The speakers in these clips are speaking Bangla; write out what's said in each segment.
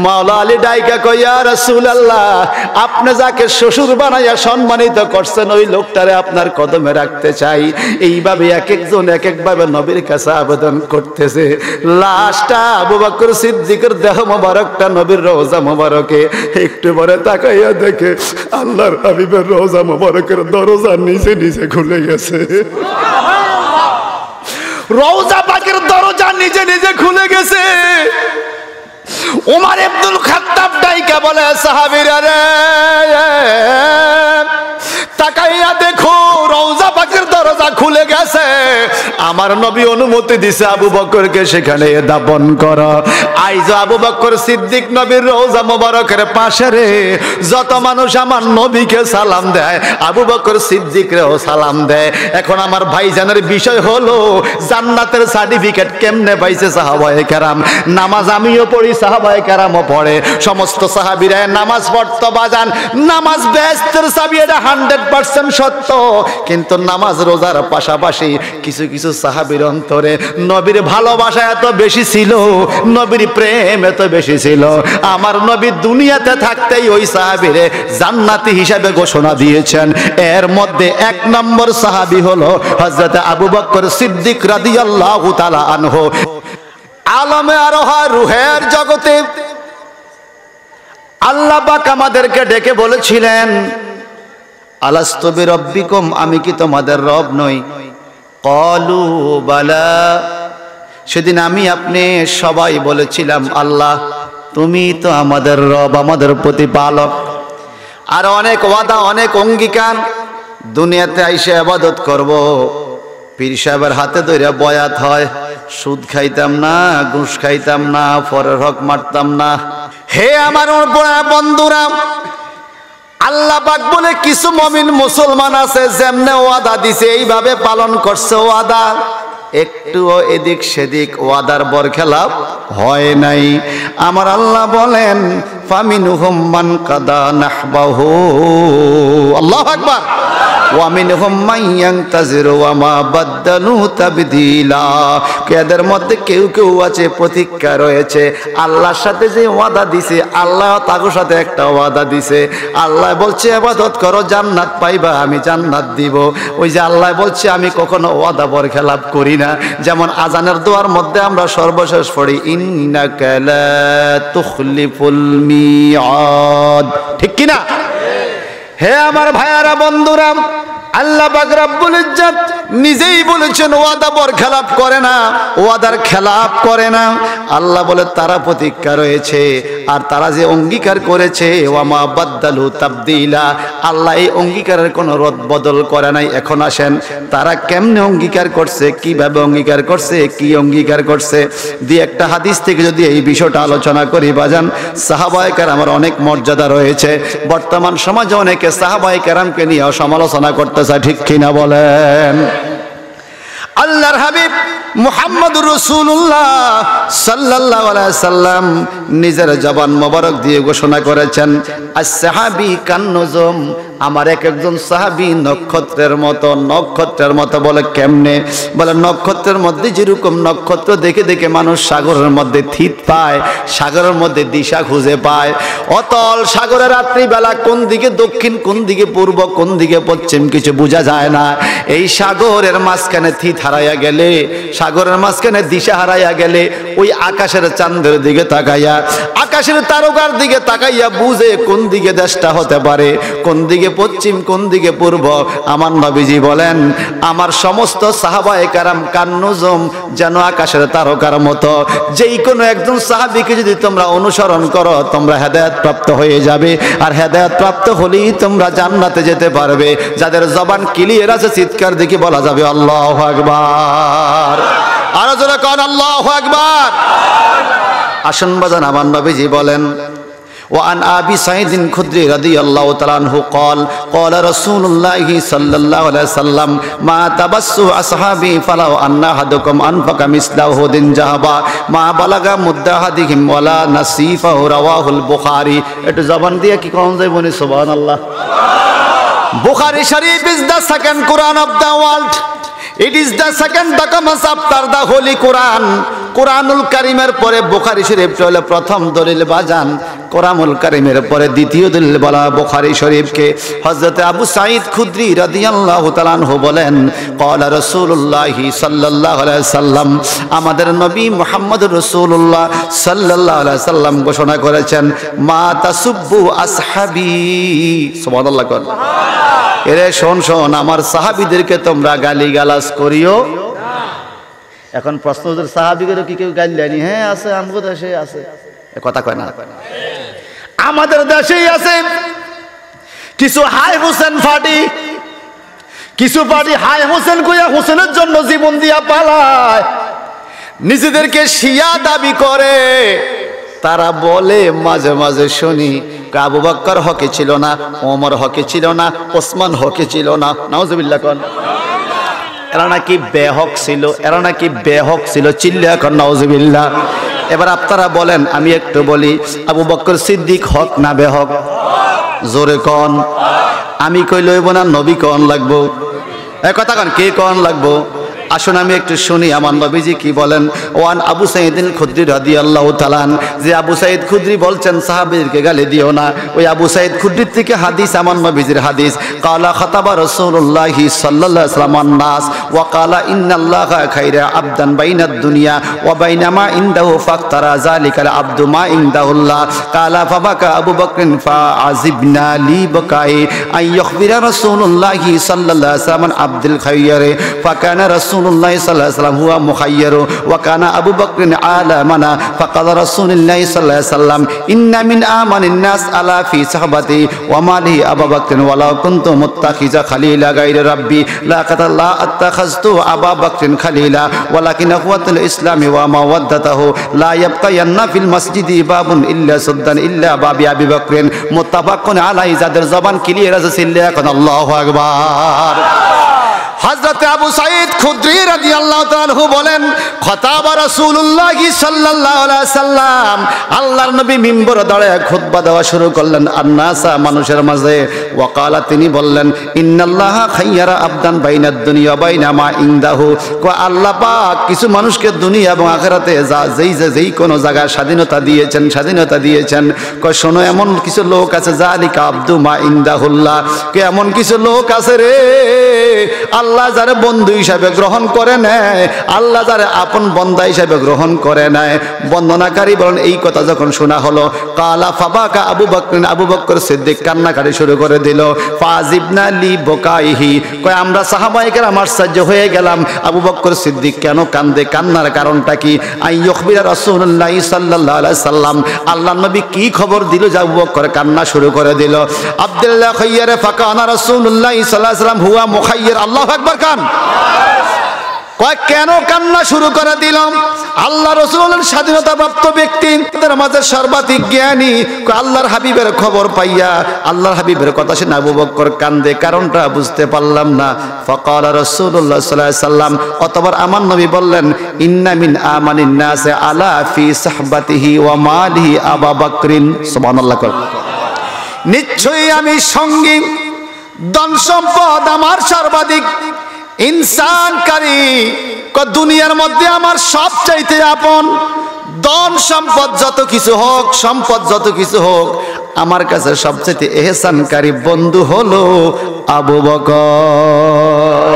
মাওলা আলী ডাইকা কয়, ইয়া রাসূলুল্লাহ, আপনি যাকে শ্বশুর বানাইয়া সম্মানিত করছেন ওই লোকটারে আপনার কদমে রাখতে চাই। এইভাবে এক একজন এক একভাবে নবীর কাছে আবেদন করতেছে। লাস্টটা আবু বকর সিদ্দিকের দেহ মোবারকটা নবীর রওজা মোবারকে একটু পরে তাকাইয়া দেখে আল্লাহর হাবিবের রওজা মোবারকের দরজা নিচে নিচে খুলে গেছে। রওজা পাকের দরজা নিজে নিজে খুলে গেছে। ওমর ইবনুল খাত্তাব ডাইকা বলে, সাহাবীরা রে, তাকাইয়া দেখো রওজা পাকের দরজা খুলে গেছে। আমার নবী অনুমতি দিছে আবু বকরকে সেখানে দাফন করা। আইজ আবু বকর সিদ্দিক নবীর রওজা মোবারকের পাশে রে যত মানুষ আমার নবীকে সালাম দেয়, আবু বকর সিদ্দিকরেও সালাম দেয়। এখন আমার ভাইজানের বিষয় হলো জান্নাতের সার্টিফিকেট কেমনে পাইছে সাহাবায়ে কেরাম। নামাজ আমিও পড়ি, সাহাবায়ে কেরামও পড়ে। সমস্ত সাহাবীরা নামাজ পড়তো বাজান। নামাজ বেহেশতের চাবি, এটা 100% সত্য। কিন্তু নামাজ রোজার পাশাপাশি কিছু কিছু সাহাবীর অন্তরে নবীর ভালোবাসা এত বেশি ছিল, নবীর প্রেম এত বেশি ছিল, আমার নবী দুনিয়াতে থাকতেই ওই সাহাবীরে জান্নাতি হিসাবে ঘোষণা দিয়েছেন। এর মধ্যে 1 নম্বর সাহাবী হলো হযরত আবু বকর সিদ্দিক রাদিয়াল্লাহু তাআলা আনহু। আলমে আরোহা রুহের জগতে আল্লাহ পাক আমাদেরকে ডেকে বলেছিলেন, আলাস্তু বিরব্বিকুম, আমি কি তোমাদের রব নই? ক্বালু বালা। সেদিন আমি আপনি সবাই বলেছিলাম, আল্লাহ তুমি তো আমাদের রব, আমাদের প্রতিপালক। আর অনেক ওয়াদা, অনেক অঙ্গীকার। দুনিয়াতে আইসে ইবাদত করব, পীর সাহেবের হাতে ধরে বয়াত হয়, সুদ খাইতাম না, ঘুষ খাইতাম না, পরের হক মারতাম না। হে আমার বন্ধুরা, আল্লাহ পাক বলে কিছু মুমিন মুসলমান আছে যেমনে ওয়াদা দিছে এইভাবে পালন করছে ওয়াদা, একটুও এদিক সেদিক ওয়াদার বরখেলাপ হয় নাই। আমার আল্লাহ বলেন, ফামিনহুম মান কাদা নাহবাহু, আল্লাহু আকবার, ওয়া মিনহুম মান ইয়ানতাজিরু ওয়া মা বাদদালু তাবদীলা। এদের মধ্যে কেউ কেউ আছে প্রতীক্ষা রয়েছে। আল্লাহর সাথে যে ওয়াদা দিছে, আল্লাহ তার সাথে একটা ওয়াদা দিছে। আল্লাহ বলছে ইবাদত করো, জান্নাত পাইবা, আমি জান্নাত দিব। ওই যে আল্লাহ বলছে আমি কখনো ওয়াদা বরখেলাপ করি না। যেমন আজানের দোয়ার মধ্যে আমরা সর্বশেষ পড়ি, ইন্নাকা লা তুখলিফুল মিআদ, ঠিক কি না? হে আমার ভাইয়ারা, বন্ধুরা, আল্লাহ পাক রব্বুল ইজ্জত নিজেই বলেছেন ওয়াদা বরখেলাপ করে না, ওয়াদার খেলাপ করে না। আল্লাহ বলে তারা প্রতিজ্ঞা রয়েছে, আর তারা যে অঙ্গীকার করেছে ওয়া মা বাদদালু তাবদীলা, আল্লাহ এই অঙ্গীকারের কোনো রদ বদল করে নাই। এখন আসেন তারা কেমনে অঙ্গীকার করছে, কিভাবে অঙ্গীকার করছে, কি অঙ্গীকার করছে। দিয়ে একটা হাদিস থেকে যদি এই বিষয়টা আলোচনা করি বাজান, সাহাবায়ে কেরামের অনেক মর্যাদা রয়েছে। বর্তমান সমাজে অনেকে সাহাবায়ে কেরামকে নিয়ে সমালোচনা করতে চায়, ঠিক কিনা বলেন? আল্লাহর হাবিব মুহাম্মদুর রাসূলুল্লাহ সাল্লাল্লাহু আলাইহি সাল্লাম নিজের জবান মোবারক দিয়ে ঘোষণা করেছেন, as-sahabi kan-nujum, আমার এক একজন সাহাবী নক্ষত্রের মতো, নক্ষত্রের মতো। বলে কেমনে? বলে নক্ষত্রের মধ্যে যেরকম নক্ষত্র দেখে দেখে মানুষ সাগরের মধ্যে থিত পায়, সাগরের মধ্যে দিশা খুঁজে পায়, অতল সাগরে রাত্রিবেলা কোন দিকে দক্ষিণ, কোন দিকে পূর্ব, কোন দিকে পশ্চিম কিছু বোঝা যায় না। এই সাগরের মাঝখানে থিত হারাইয়া গেলে, সাগরের মাঝখানে দিশা হারাইয়া গেলে ওই আকাশের চাঁদের দিকে তাকাইয়া, আকাশের তারকার দিকে তাকাইয়া বুঝে কোন দিকে দেশটা হতে পারে, কোন দিকে পশ্চিম, কোন দিকে পূর্ব। আমার নবীজি বলেন, আমার সমস্ত সাহাবায়ে কেরাম কান্নুজুম, যেন আকাশের তারকার মতো। যেই কোনো একজন সাহাবীকে যদি তোমরা অনুসরণ করো, তোমরা হেদায়েত প্রাপ্ত হয়ে যাবে। আর হেদায়েত প্রাপ্ত হলেই তোমরা জান্নাতে যেতে পারবে। যাদের জবান ক্লিয়ার আছে চিৎকার দেখি বলা যাবে আল্লাহু আকবার। আরো জোরে কোন আল্লাহু আকবার। আসুন বাজান, আমার নবীজি বলেন, وعن أبي سعيد الخدري رضي الله تعالى عنه قال قال رسول الله صلى الله عليه وسلم ما تبسوا أصحابي فلو أن أحدكم أنفق مثل أحد ذهبا ما بلغ مد أحدهم ولا نصيفه رواه البخاري. একটু জবান দিয়ে কি কোন যায় বলি সুবহানাল্লাহ। Bukhari Sharif is the second Quran of the world. It is the second document after the Holy Quran. কোরআনুল কারীমের পরে বুখারী শরীফ হলো প্রথম দলিল বাজান, কোরআনুল কারীমের পরে দ্বিতীয় দলিল বলা বুখারী শরীফকে। হযরত আবু সাঈদ খুদরি রাদিয়াল্লাহু তাআলা আনহু বলেন, ক্বালা রাসূলুল্লাহ সাল্লাল্লাহু আলাইহি সাল্লাম, আমাদের নবী মুহাম্মদুর রাসূলুল্লাহ সাল্লাল্লাহু আলাইহি সাল্লাম ঘোষণা করেছেন, মা তাসুব্বু আসহাবি, সুবহানাল্লাহ। এরে শোন শোন, আমার সাহাবীদেরকে তোমরা গালিগালাজ করিও। এখন প্রশ্ন হচ্ছে, সাহাবীদেরও কি কেউ গালি দেয়নি? হ্যাঁ আছে, আমগো দেশে আছে। এ কথা কয় না, আমাদের দেশেই আছে। কিছু হাই হোসেন পার্টি, কিছু পার্টি হাই হোসেন কইয়া হোসেনের জন্য জীবন দিয়া পালায়, নিজেদেরকে শিয়া দাবি করে। তারা বলে মাঝে মাঝে শুনি, আবু বকর হকে ছিল না, ওমর হকে ছিল না, ওসমান হকে ছিল না। নাউজুবিল্লাহ কোন, এরা নাকি বেহক ছিল, এরা নাকি বেহক ছিল। চিল্লা কর নাউজুবিল্লাহ। এবার আপনারা বলেন, আমি একটু বলি, আবু বকর সিদ্দিক হক না বেহক? জোরে কন। আমি কই লইব না, নবী কন লাগবো? এ কথা কন, কে কন লাগবো? আসুন আমি একটু শুনি আমার নবীজি কি বলেন। ওয়ান আবু সাঈদ খুদরি রাদিয়াল্লাহু তাআলা, যে আবু সাঈদ খুদরি বলছেন সাহাবীদেরকে গালি দিও না, ওই আবু সাঈদ খুদরির থেকে হাদিস, আমার নবীজির হাদিস। ক্বালা খাতাবা রাসূলুল্লাহ সাল্লাল্লাহু আলাইহি ওয়াসাল্লাম নাস ওয়া ক্বালা ইন্নাল্লাহা খায়রা আবদান বাইনাদ দুনিয়া ওয়া বাইনা মা ইনদাহু ফাক্তারা যালিকাল আবদু মা ইনদাহুল্লাহ। ক্বালা ফাবাকা আবু বকর ফাআযিবনা লি বাকাই আই ইখবিরা রাসূলুল্লাহ সাল্লাল্লাহু আলাইহি ওয়াসাল্লাম আব্দুল খায়র ফাকানা রাসূলুল্লাহ সাল্লাল্লাহু আলাইহি ওয়াসাল্লাম হুয়া মুখায়্যার ওয়া কানা আবু বকর আলামানা ফাকালা রাসূলুল্লাহ সাল্লাল্লাহু আলাইহি ওয়াসাল্লাম ইন্না মিন আমানিন নাস আলা ফি সাহবাতি ওয়া মালি আবু বকর ওয়া লা কুনতু মুত্তাখিজা খালিলা গায়রা রাব্বি লা কাতাল্লা আত্তাখাযতু আবু বকর খালিলা ওয়ালাকিন আখওয়াতুল ইসলামি ওয়া মাওয়াদ্দাতুহু লা ইয়াবকায়ান্না ফিল মসজিদি বাবুন ইল্লা সুদ্দান ইল্লা বাবি আবি বকর। মুত্তাফাকুন আলাইহি। যাদের জবান ক্লিয়ার আছে চিল্লায়া এখন আল্লাহু আকবার। হযরত আবু সাঈদ খুদরি রাদিয়াল্লাহু তাআলা আনহু বলেন, খতাবা রাসূলুল্লাহ সাল্লাল্লাহু আলাইহি ওয়াসাল্লাম, আল্লাহর নবী মিম্বরে দাঁড়িয়ে খুতবা দেওয়া শুরু করলেন আন-নাসা, মানুষের মাঝে। ওয়া ক্বালা, তিনি বললেন, ইন্নাল্লাহা খায়্যারা আবদান বাইনাদ দুনিয়া বাইনা মা ইনদাহু। আল্লাহ পাক কিছু মানুষকে দুনিয়া এবং আখিরাতে যেই কোনো জায়গায় স্বাধীনতা দিয়েছেন, স্বাধীনতা দিয়েছেন। শোনো, এমন কিছু লোক আছে, যালিকা আবদু মা ইনদাহুল্লাহ, এমন কিছু লোক আছে রে, আল্লাহ যারে বন্ধু হিসাবে গ্রহণ করে নেয়, আল্লাহ যারে আপন বন্দা হিসাবে গ্রহণ করে নেয়। বন্দনাকারী বলেন, এই কথা যখন শোনা হলো, কালা ফাবাকা আবু বকর, আবু বকর সিদ্দিক কান্নাকাটি শুরু করে দিল। ফাজিবনা লি বকাইহি, কয় আমরা সাহাবায়ে কেরাম আশ্চর্য হয়ে গেলাম, আবু বকর সিদ্দিক কেন কান্দে, কান্নার কারণটা কি? আই ইখবিরা রাসূলুল্লাহ সাল্লাল্লাহু আলাইহি সাল্লাম, আল্লাহর নবী কি খবর দিল যে আবু বকর কান্না শুরু করে দিল? আব্দুল্লাহ খায়্যার ফাকানা রাসূলুল্লাহ সাল্লাল্লাহু আলাইহি সাল্লাম হুয়া মুখায়্যার। আল্লাহু আকবার কান। কয় কেন কান্না শুরু করে দিলাম? আল্লাহ রাসূলের স্বাধীনতাপ্রাপ্ত ব্যক্তি, তাদের মাঝে সর্বাধিক জ্ঞানী, আল্লাহর হাবিবের খবর পাইয়া, আল্লাহর হাবিবের কথা শুনে আবু বকর কান্দে, কারণটা বুঝতে পারলাম না। ফাকালা রাসূলুল্লাহ সাল্লাল্লাহু আলাইহি সাল্লাম, অতঃপর আমার নবী বললেন, ইন্না মিন আমানিন নাস আলা ফি সাহবাতিহি ওয়া মালিহি আবু বকরিন। সুবহানাল্লাহ। নিশ্চয়ই আমি সঙ্গী, ধন সম্পদ আমার সর্বাধিক, ইনসানকারী, দুনিয়ার মধ্যে আমার সবচাইতে আপন। ধন সম্পদ যত কিছু হোক, সম্পদ যত কিছু হোক, আমার কাছে সবচাইতে এহসানকারী বন্ধু হলো আবু বকর।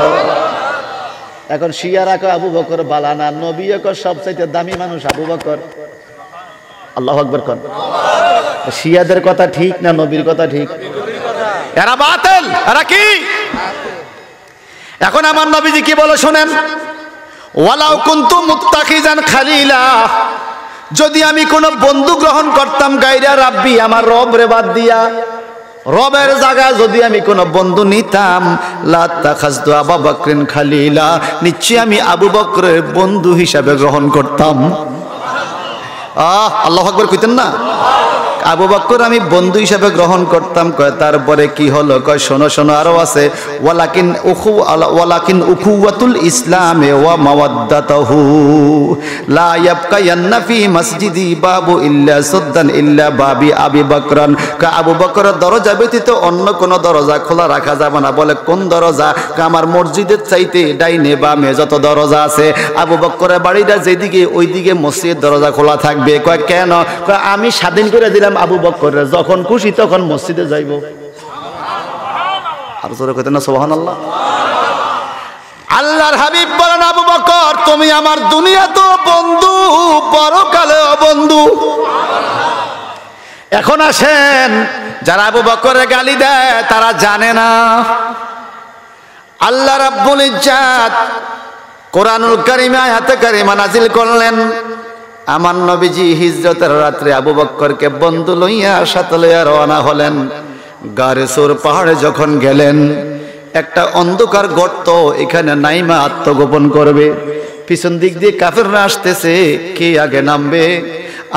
এখন শিয়ারা কয় আবু বকর বালানা, নবী কয় সবচাইতে দামি মানুষ আবু বকর। আল্লাহু আকবার কোন। শিয়াদের কথা ঠিক না নবীর কথা ঠিক? এরা বাতিল, এরা কি? এখন আমার নবীজি কি বলে শুনেন, ওয়ালাউ কুনতু মুত্তাখিজান খালিলা, যদি আমি কোন বন্ধু গ্রহণ করতাম গায়রা রাব্বি, আমার রব রে বাদ দিয়া, রবের জায়গায় যদি আমি কোন বন্ধু নিতাম, লা তাখাযতু আবু বকরিন খালিলা, নিশ্চয়ই আমি আবু বকরের বন্ধু হিসাবে গ্রহণ করতাম। আল্লাহু আকবার কইতেন না? আবু বকর আমি বন্ধু হিসেবে গ্রহণ করতাম। কয় তারপরে কি হলো? কয় শোনো শোনো, আরো আছে, ওয়ালাকিন উখুওয়াতুল ইসলামে ওয়া মাওয়াদ্দাতুহু লা ইয়াবকায়ান্না ফি মসজিদি বাবু ইল্লা সুদ্দান ইল্লা বাবি আবি বকরান। কয় আবু বকরের দরজা ব্যতীত অন্য কোন দরজা খোলা রাখা যাবে না। বলে কোন দরজা? আমার মসজিদের চাইতে ডাইনে বামে যত দরজা আছে আবু বকরের বাড়িটা যেদিকে ওইদিকে মসজিদের দরজা খোলা থাকবে। কয় কেন? কয় আমি স্বাধীন করে দিলাম আবু বকরের, যখন খুশি তখন মসজিদে যাইব। আর জোরে কইতেন না সুবহানাল্লাহ। আল্লাহর হাবিব বলেন আবু বকর তুমি আমার দুনিয়াতেও বন্ধু, পরকালেও বন্ধু। এখন আসেন, যারা আবু বকরের গালি দেয় তারা জানে না আল্লাহ রাব্বুল ইজ্জাত কোরআনুল কারীমে আয়াতে কারিমা নাজিল করলেন। আমার নবীজি হিজরতের রাত্রে আবু বকরকে বন্ধু লইয়া সাথে লইয়া রওনা হলেন। গারে সুর পাহাড়ে যখন গেলেন, একটা অন্ধকার গর্ত, এখানে নাইমা আত্মগোপন করবে। পিছন দিক দিয়ে কাফেররা আসতেছে, কে আগে নামবে?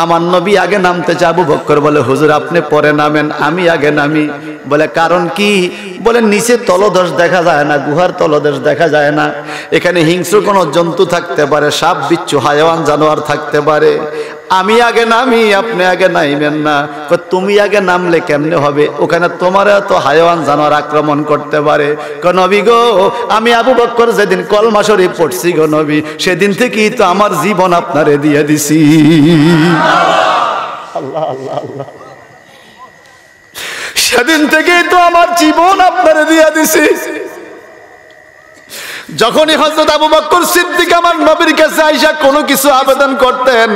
আমার নবী আগে নামতেছে। আবু বকর বলে হুজুর আপনি পরে নামেন, আমি আগে নামি। বলে কারণ কি? বলে নিচে তলদেশ দেখা যায় না, গুহার তলদেশ দেখা যায় না, এখানে হিংস্র কোনো জন্তু থাকতে পারে, সাপ বিচ্ছু হায়াওয়ান জানোয়ার থাকতে পারে। আমি আগে নামি, আপনি আগে নাইবেন না। তুমি আগে নামলে কেমনে হবে? ওখানে তোমার তো হায়াওয়ান জানোয়ার আক্রমণ করতে পারে। নবী গো, আমি আবু বকর যেদিন কলমা শরীফ পড়ছি গো নবী, সেদিন থেকেই তো আমার জীবন আপনারে দিয়ে দিছি। আল্লাহ আল্লাহ আল্লাহ, সেদিন থেকেই তো আমার জীবন আপনারে দিয়ে দিছি। যখনই হযরত আবু বকর সিদ্দিক আমার নবীর কাছে আইসা কোনো কিছু আবেদন করতেন,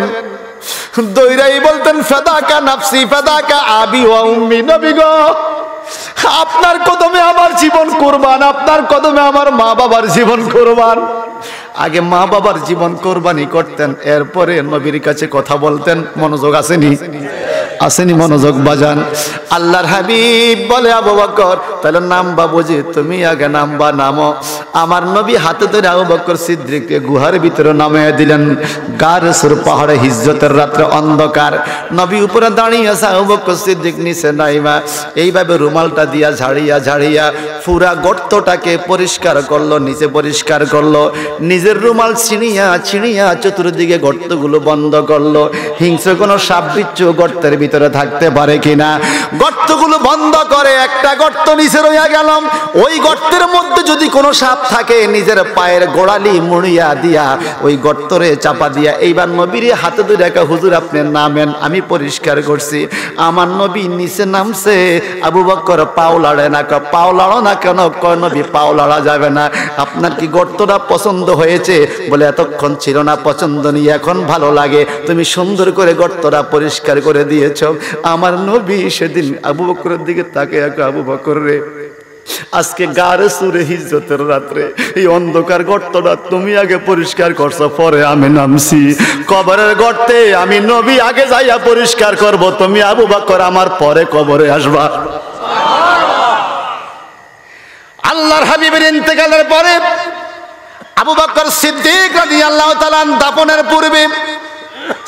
দইরাই বলতেন ফাদাকা নাফসি ফাদাকা আবি ওয়া উম্মি। নবী গো, আপনার কদমে আমার জীবন কুরবান, আপনার কদমে আমার মা বাবার জীবন কুরবান। আগে মা বাবার জীবন কোরবানি করতেন, এরপরে নবীর কাছে কথা বলতেন। মনোযোগ আসেনি? আসেনি মনোযোগ বাজান? আল্লাহর হাবিব বলে আবু বকর তাহলে নামবা বুঝি? তুমি আগে নামবা, নামো। আমার নবী হাতে ধরে আবু বকর সিদ্দিককে গুহার ভিতরে নামিয়ে দিলেন। গারে সুর পাহাড়ে হিজরতের রাত্রে অন্ধকার, নবী উপরে দাঁড়িয়ে আছে, আবু বকর সিদ্দিক নিচে নাইমা এইভাবে রুমালটা দিয়া ঝাড়িয়া ঝাড়িয়া পুরা গর্তটাকে পরিষ্কার করলো, নিচে পরিষ্কার করলো, নিজের রুমাল ছিঁড়িয়া ছিঁড়িয়া চতুর্দিকে গর্তগুলো বন্ধ করলো। হিংস্র কোনো সাপ বিচ্ছু গর্তের ভিতরে থাকতে পারে কিনা গর্তগুলো বন্ধ করে। একটা গর্ত নিচে রইয়া গেলাম, ওই গর্তের মধ্যে যদি কোনো সাপ থাকে নিজের পায়ের গোড়ালি মুড়িয়া দিয়া ওই গর্তরে চাপা দিয়া এইবার নবীর হাতে ধরে একা হুজুর আপনি নামেন, আমি পরিষ্কার করছি। আমার নবী নিচে নামছে, আবু বকর পাও লাড়ে না। পাও লাড়ো না কেন? কয় নবী পাও লাড়া যাবে না। আপনার কি গর্তটা পছন্দ হয়েছে? বলে এতক্ষণ ছিল না পছন্দ নিয়ে, এখন ভালো লাগে, তুমি সুন্দর করে গর্তটা পরিষ্কার করে দিয়েছ। আমার নবী সেদিন আবু বকরের দিকে তাকে আবু বকর রে, আজকে গারে সুরে হিজরতের রাত্রে এই অন্ধকার গর্তটা তুমি আগে পরিষ্কার করছো, পরে আমি নামছি। কবরের গর্তে আমি নবী আগে যাইয়া পরিষ্কার করব, তুমি আবু বকর আমার পরে কবরে আসবা। আল্লাহর হাবিবের ইন্তেকালের পরে আবু বকর সিদ্দিক রাদিয়াল্লাহু তাআলা দাফনের পূর্বে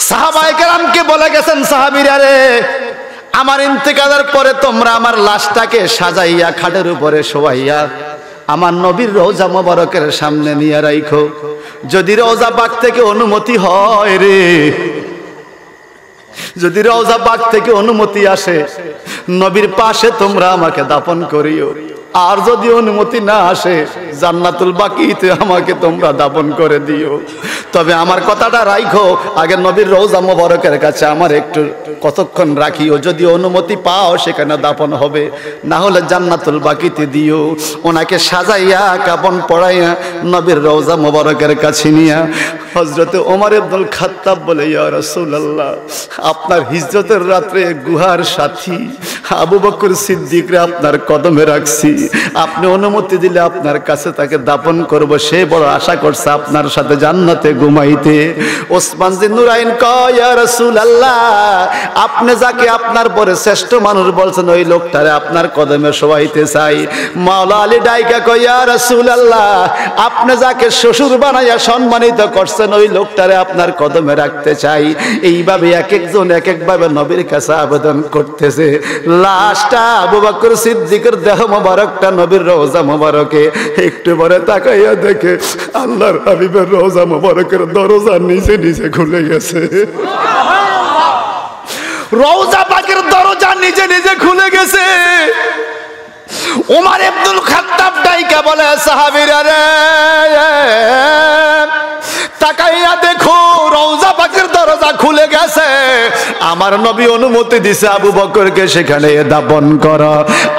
সাহাবায়ে কেরামকে বলে গেছেন, সাহাবীরা রে, আমার ইন্তেকালের পরে তোমরা আমার লাশটাকে সাজাইয়া খাটের উপরে শোয়াইয়া আমার নবীর রওজা মোবারকের সামনে নিয়ে রাখো। যদি রওজা পাক থেকে অনুমতি হয় রে, যদি রওজা পাক থেকে অনুমতি আসে, নবীর পাশে তোমরা আমাকে দাফন করিও। আর যদি অনুমতি না আসে, জান্নাতুল বাকিতে আমাকে তোমরা দাফন করে দিও। তবে আমার কথাটা রাখো, আগে নবীর রওজা মোবারকের কাছে আমার একটু কতক্ষণ রাখিও। যদি অনুমতি পাও সেখানে দাফন হবে, না হলে জান্নাতুল বাকিতে দিও। ওনাকে সাজাইয়া কাফন পরাইয়া নবীর রওজা মোবারকের কাছে নিয়া হযরতে ওমর ইবনুল খাত্তাব বলে, ইয়া রাসূলুল্লাহ, আপনার হিজরতের রাত্রে গুহার সাথী আবু বকর সিদ্দিকরে আপনার কদমে রাখছি, আপনি অনুমতি দিলে আপনার কাছে কাছে তাকে দাফন করব, সে বড় আশা করছে আপনার সাথে জান্নাতে ঘুমাইতে। ওসমান জিন নুরাইন কয় ইয়া রাসূলুল্লাহ, আপনি যাকে আপনার পরে শ্রেষ্ঠ মানুষ বলছেন ওই লোকটারে আপনার কদমে শোয়াইতে চাই। মাওলা আলী ডাইকা কয় ইয়া রাসূলুল্লাহ, আপনি যাকে শ্বশুর বানাইয়া সম্মানিত করছেন ওই লোকটারে আপনার কদমে রাখতে চাই। এইভাবে এক একজন এক একভাবে নবীর কাছে আবেদন করতেছে। লাস্টটা আবু বকর সিদ্দিকের দেহ মোবারকটা নবীর রওজা মোবারকে একটু পরে তাকাইয়া দেখে আল্লাহর হাবিবের রওজা মোবারকের দরজা নিচে নিচে খুলে গেছে। রওজা পাকের দরজা নিজে নিজে খুলে গেছে। ওমর ইবনুল খাত্তাব ডাইকা বলে সাহাবীরা রে তাকাইয়া দেখো রওজা পাকের দরজা খুলে গেছে। আমার নবী অনুমতি দিছে আবু বকরকে সেখানে দাফন করো।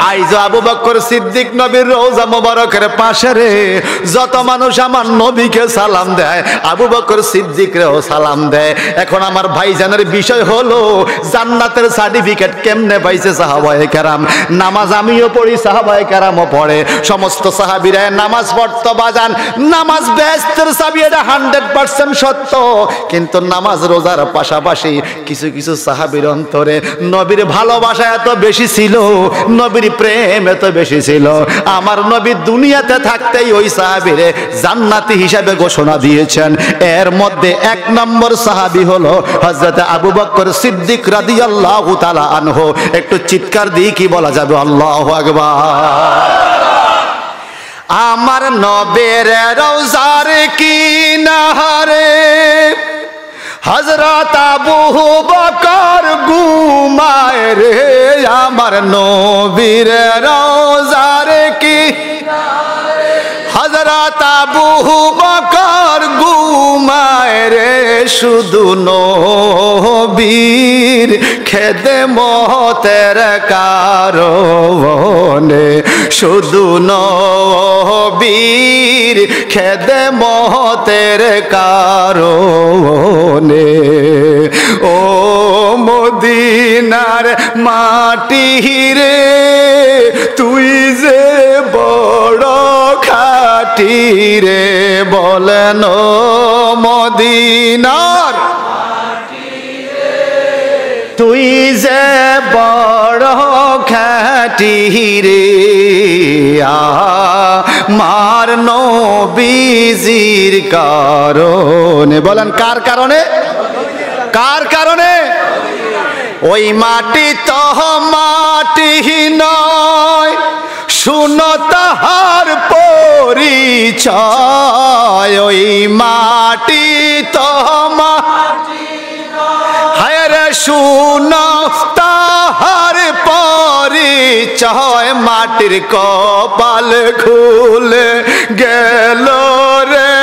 আইজ আবু বকর সিদ্দিক নবীর রওজা মোবারকের পাশে রে যত মানুষ আমার নবীকে সালাম দেয় আবু বকর সিদ্দিকরেও সালাম দেয়। এখন আমার ভাইজানের বিষয় হলো জান্নাতের সার্টিফিকেট কেমনে পাইছে সাহাবায়ে কেরাম। নামাজ আমিও পড়ি, সাহাবায়ে কেরামও পড়ে, সমস্ত সাহাবীরা নামাজ পড়তো বাজান। নামাজ বেহেশতের চাবি, এটা 100% সত্য। কিন্তু নামাজ রোজার পাশাপাশি কিছু কিছু সাহাবীর অন্তরে নবীর ভালোবাসা এত বেশি ছিল, নবীর প্রেম এত বেশি ছিল, আমার নবী দুনিয়াতে থাকতেই ওই সাহাবীরে জান্নাতি হিসাবে ঘোষণা দিয়েছেন। এর মধ্যে 1 নম্বর সাহাবী হলো হযরত আবু বকর সিদ্দিক রাদিয়াল্লাহু তাআলা আনহু। একটু চিৎকার দিয়ে কি বলা যাবে আল্লাহু আকবার। আমার নবীর রওজার কিনারে হযরত আবু বকর ঘুমায় রে। আমার নবীর রওজার কিনারে হযরত আবু বকর ঘুমায় রে। শুধু নবীর খেদমতের কারণে, শুধু নবীর খেদমতের কারণে ও মদিনার মাটি রে তুই যে বড় খাঁটি রে। বলেন ও মদিনার তুই যে বড় খাঁটি রে। আমার নবীজির কারণে। বলেন কার কারণে? কার কারণে? ওই মাটি তো মাটি নয়, শুনো তাহার পরিচয়। ওই মাটি তো মাটি হায় রে, শুনো তাহার পরিচয়। মাটির কপাল খুলে গেল রে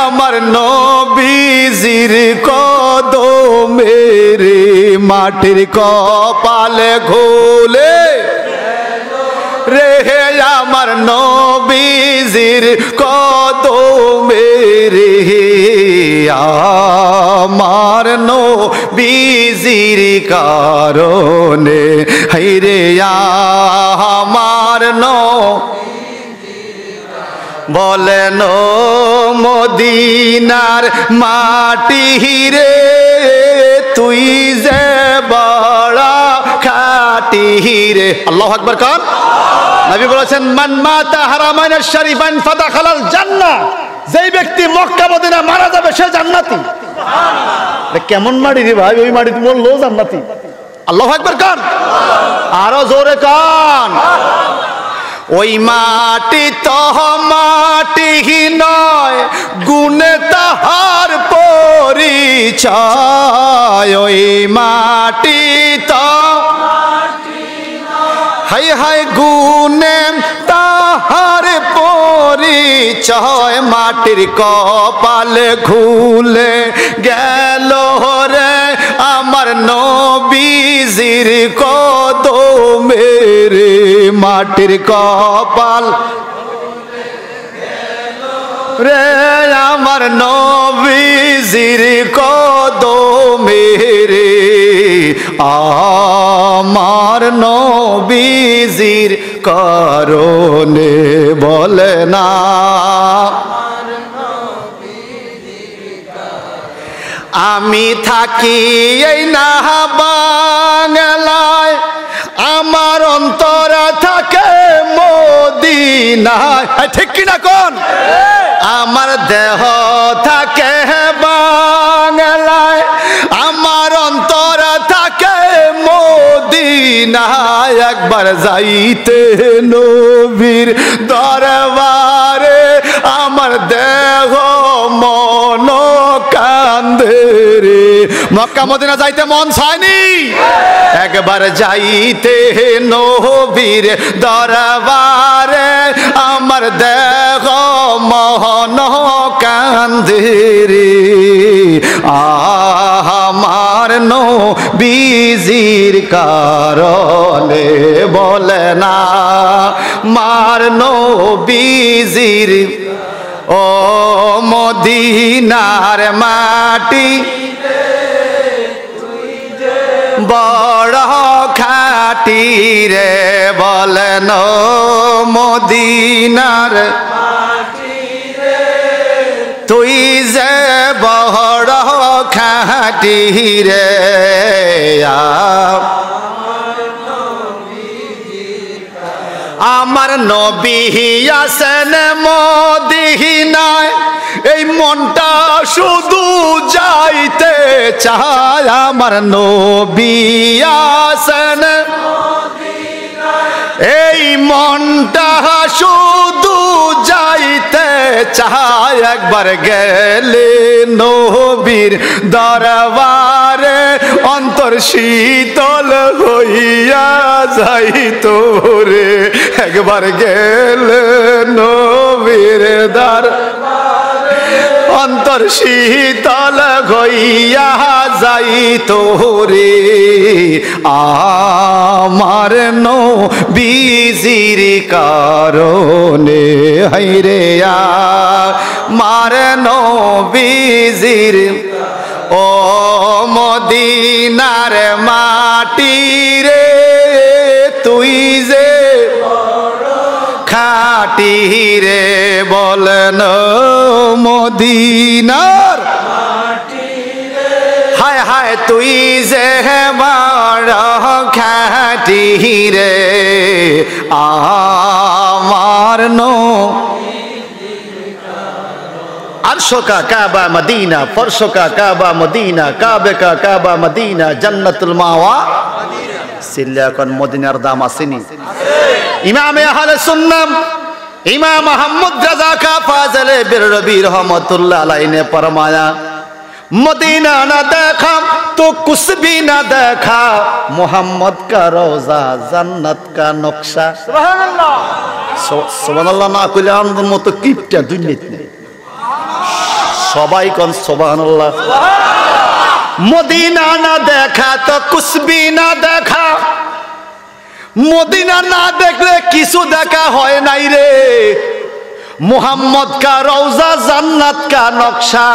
আমার নবীজির কদমে রে। মাটির কপাল খুলে রে আমার নবীজির কদমে রে। আমার নবীজির কারণে হায়রে আমার বলেন মদিনার মাটি রে তুই যে বড় খাঁটি রে। আল্লাহু আকবার কান। নবী বলেছেন মান মাতা হারামাইন শরীফাইন ফাদাখালাল জান্নাহ। যেই ব্যক্তি মক্কা মদিনা মারা যাবে সে জান্নাতি। সুবহানাল্লাহ। কেমন মাটি রে ভাই, ওই মাটিতে মরলো জান্নাতি। আল্লাহু আকবার কান। আরো জোরে কান। ওই মাটি তো মাটি নয়, গুণে তাহার পরিচয়। ওই মাটি তো হাই হাই গুণে তাহার পরিচয়। মাটির কপাল খুলে গেল রে আমার নবীজির কদমে রে। মাটির কপাল রে আমার নবীজির কদমে রে। আমার নবী নবীজির কারণে বলে না আমি থাকি এই না বাংলায় আমার অন্তর থাকে মদিনায় ঠিক কিনা কোন আমার দেহ থাকে বাংলায় আমার অন্তর থাকে মদিনায় একবার যাইতে নবীর দরবারে আমার দেহ মন কান্দে রে মক্কা মদিনা যাইতে মন চায়নি একবার যাইতে নবীর দরবারে আমার দেহ মন কান্দে রে আমার নবীজির কারণে বলে না মার নবীজির ও মদিনার মাটি বড় খাটি রে বলেন মদিনার তুই যে বড় খাটি রে আমার নবী আছেন মদিনায় এই মনটা শুধু যাইতে চায় আমার নবী আছেন এই মনটা শুধু যাইতে চায় একবার গেলে নবীর দরবারে অন্তর শীতল হইয়া যাইত রে একবার গেলে নবীর দরবারে অন্তর শীতল হইয়া যাইত রে আমার নবীজির কারণে হায়রে আমার নবীজির ও মদিনার মাটি রে তুই যে খাটি রে বলেন মদিনার হায় হায় তুই যে বড় খাটি রে আমার अर्शों का काबा मदीना फर्शों का काबा मदीना काबे का काबा मदीना जन्नतुल मावा सिल्ला कौन मदीनार दाम आसेनी इमाम अहले सुन्नत इमाम अहमद रज़ा का फाज़िल बिररबी रहमतुल्लाह अलैहि ने फरमाया मदीना ना देखा तो कुछ भी ना देखा मोहम्मद का रोजा जन्नत का नक्शा सुभानअल्लाह सुभानअल्लाह ना कोई आंदन मत किप्टा दुनियत नहीं सबाई कौन सुभानअल्लाह मदीना ना देखा तो कुछ भी ना देखा मदीना ना देखले किसु देखा होए नहीं रे मोहम्मद का रोजा जन्नत का नक्शा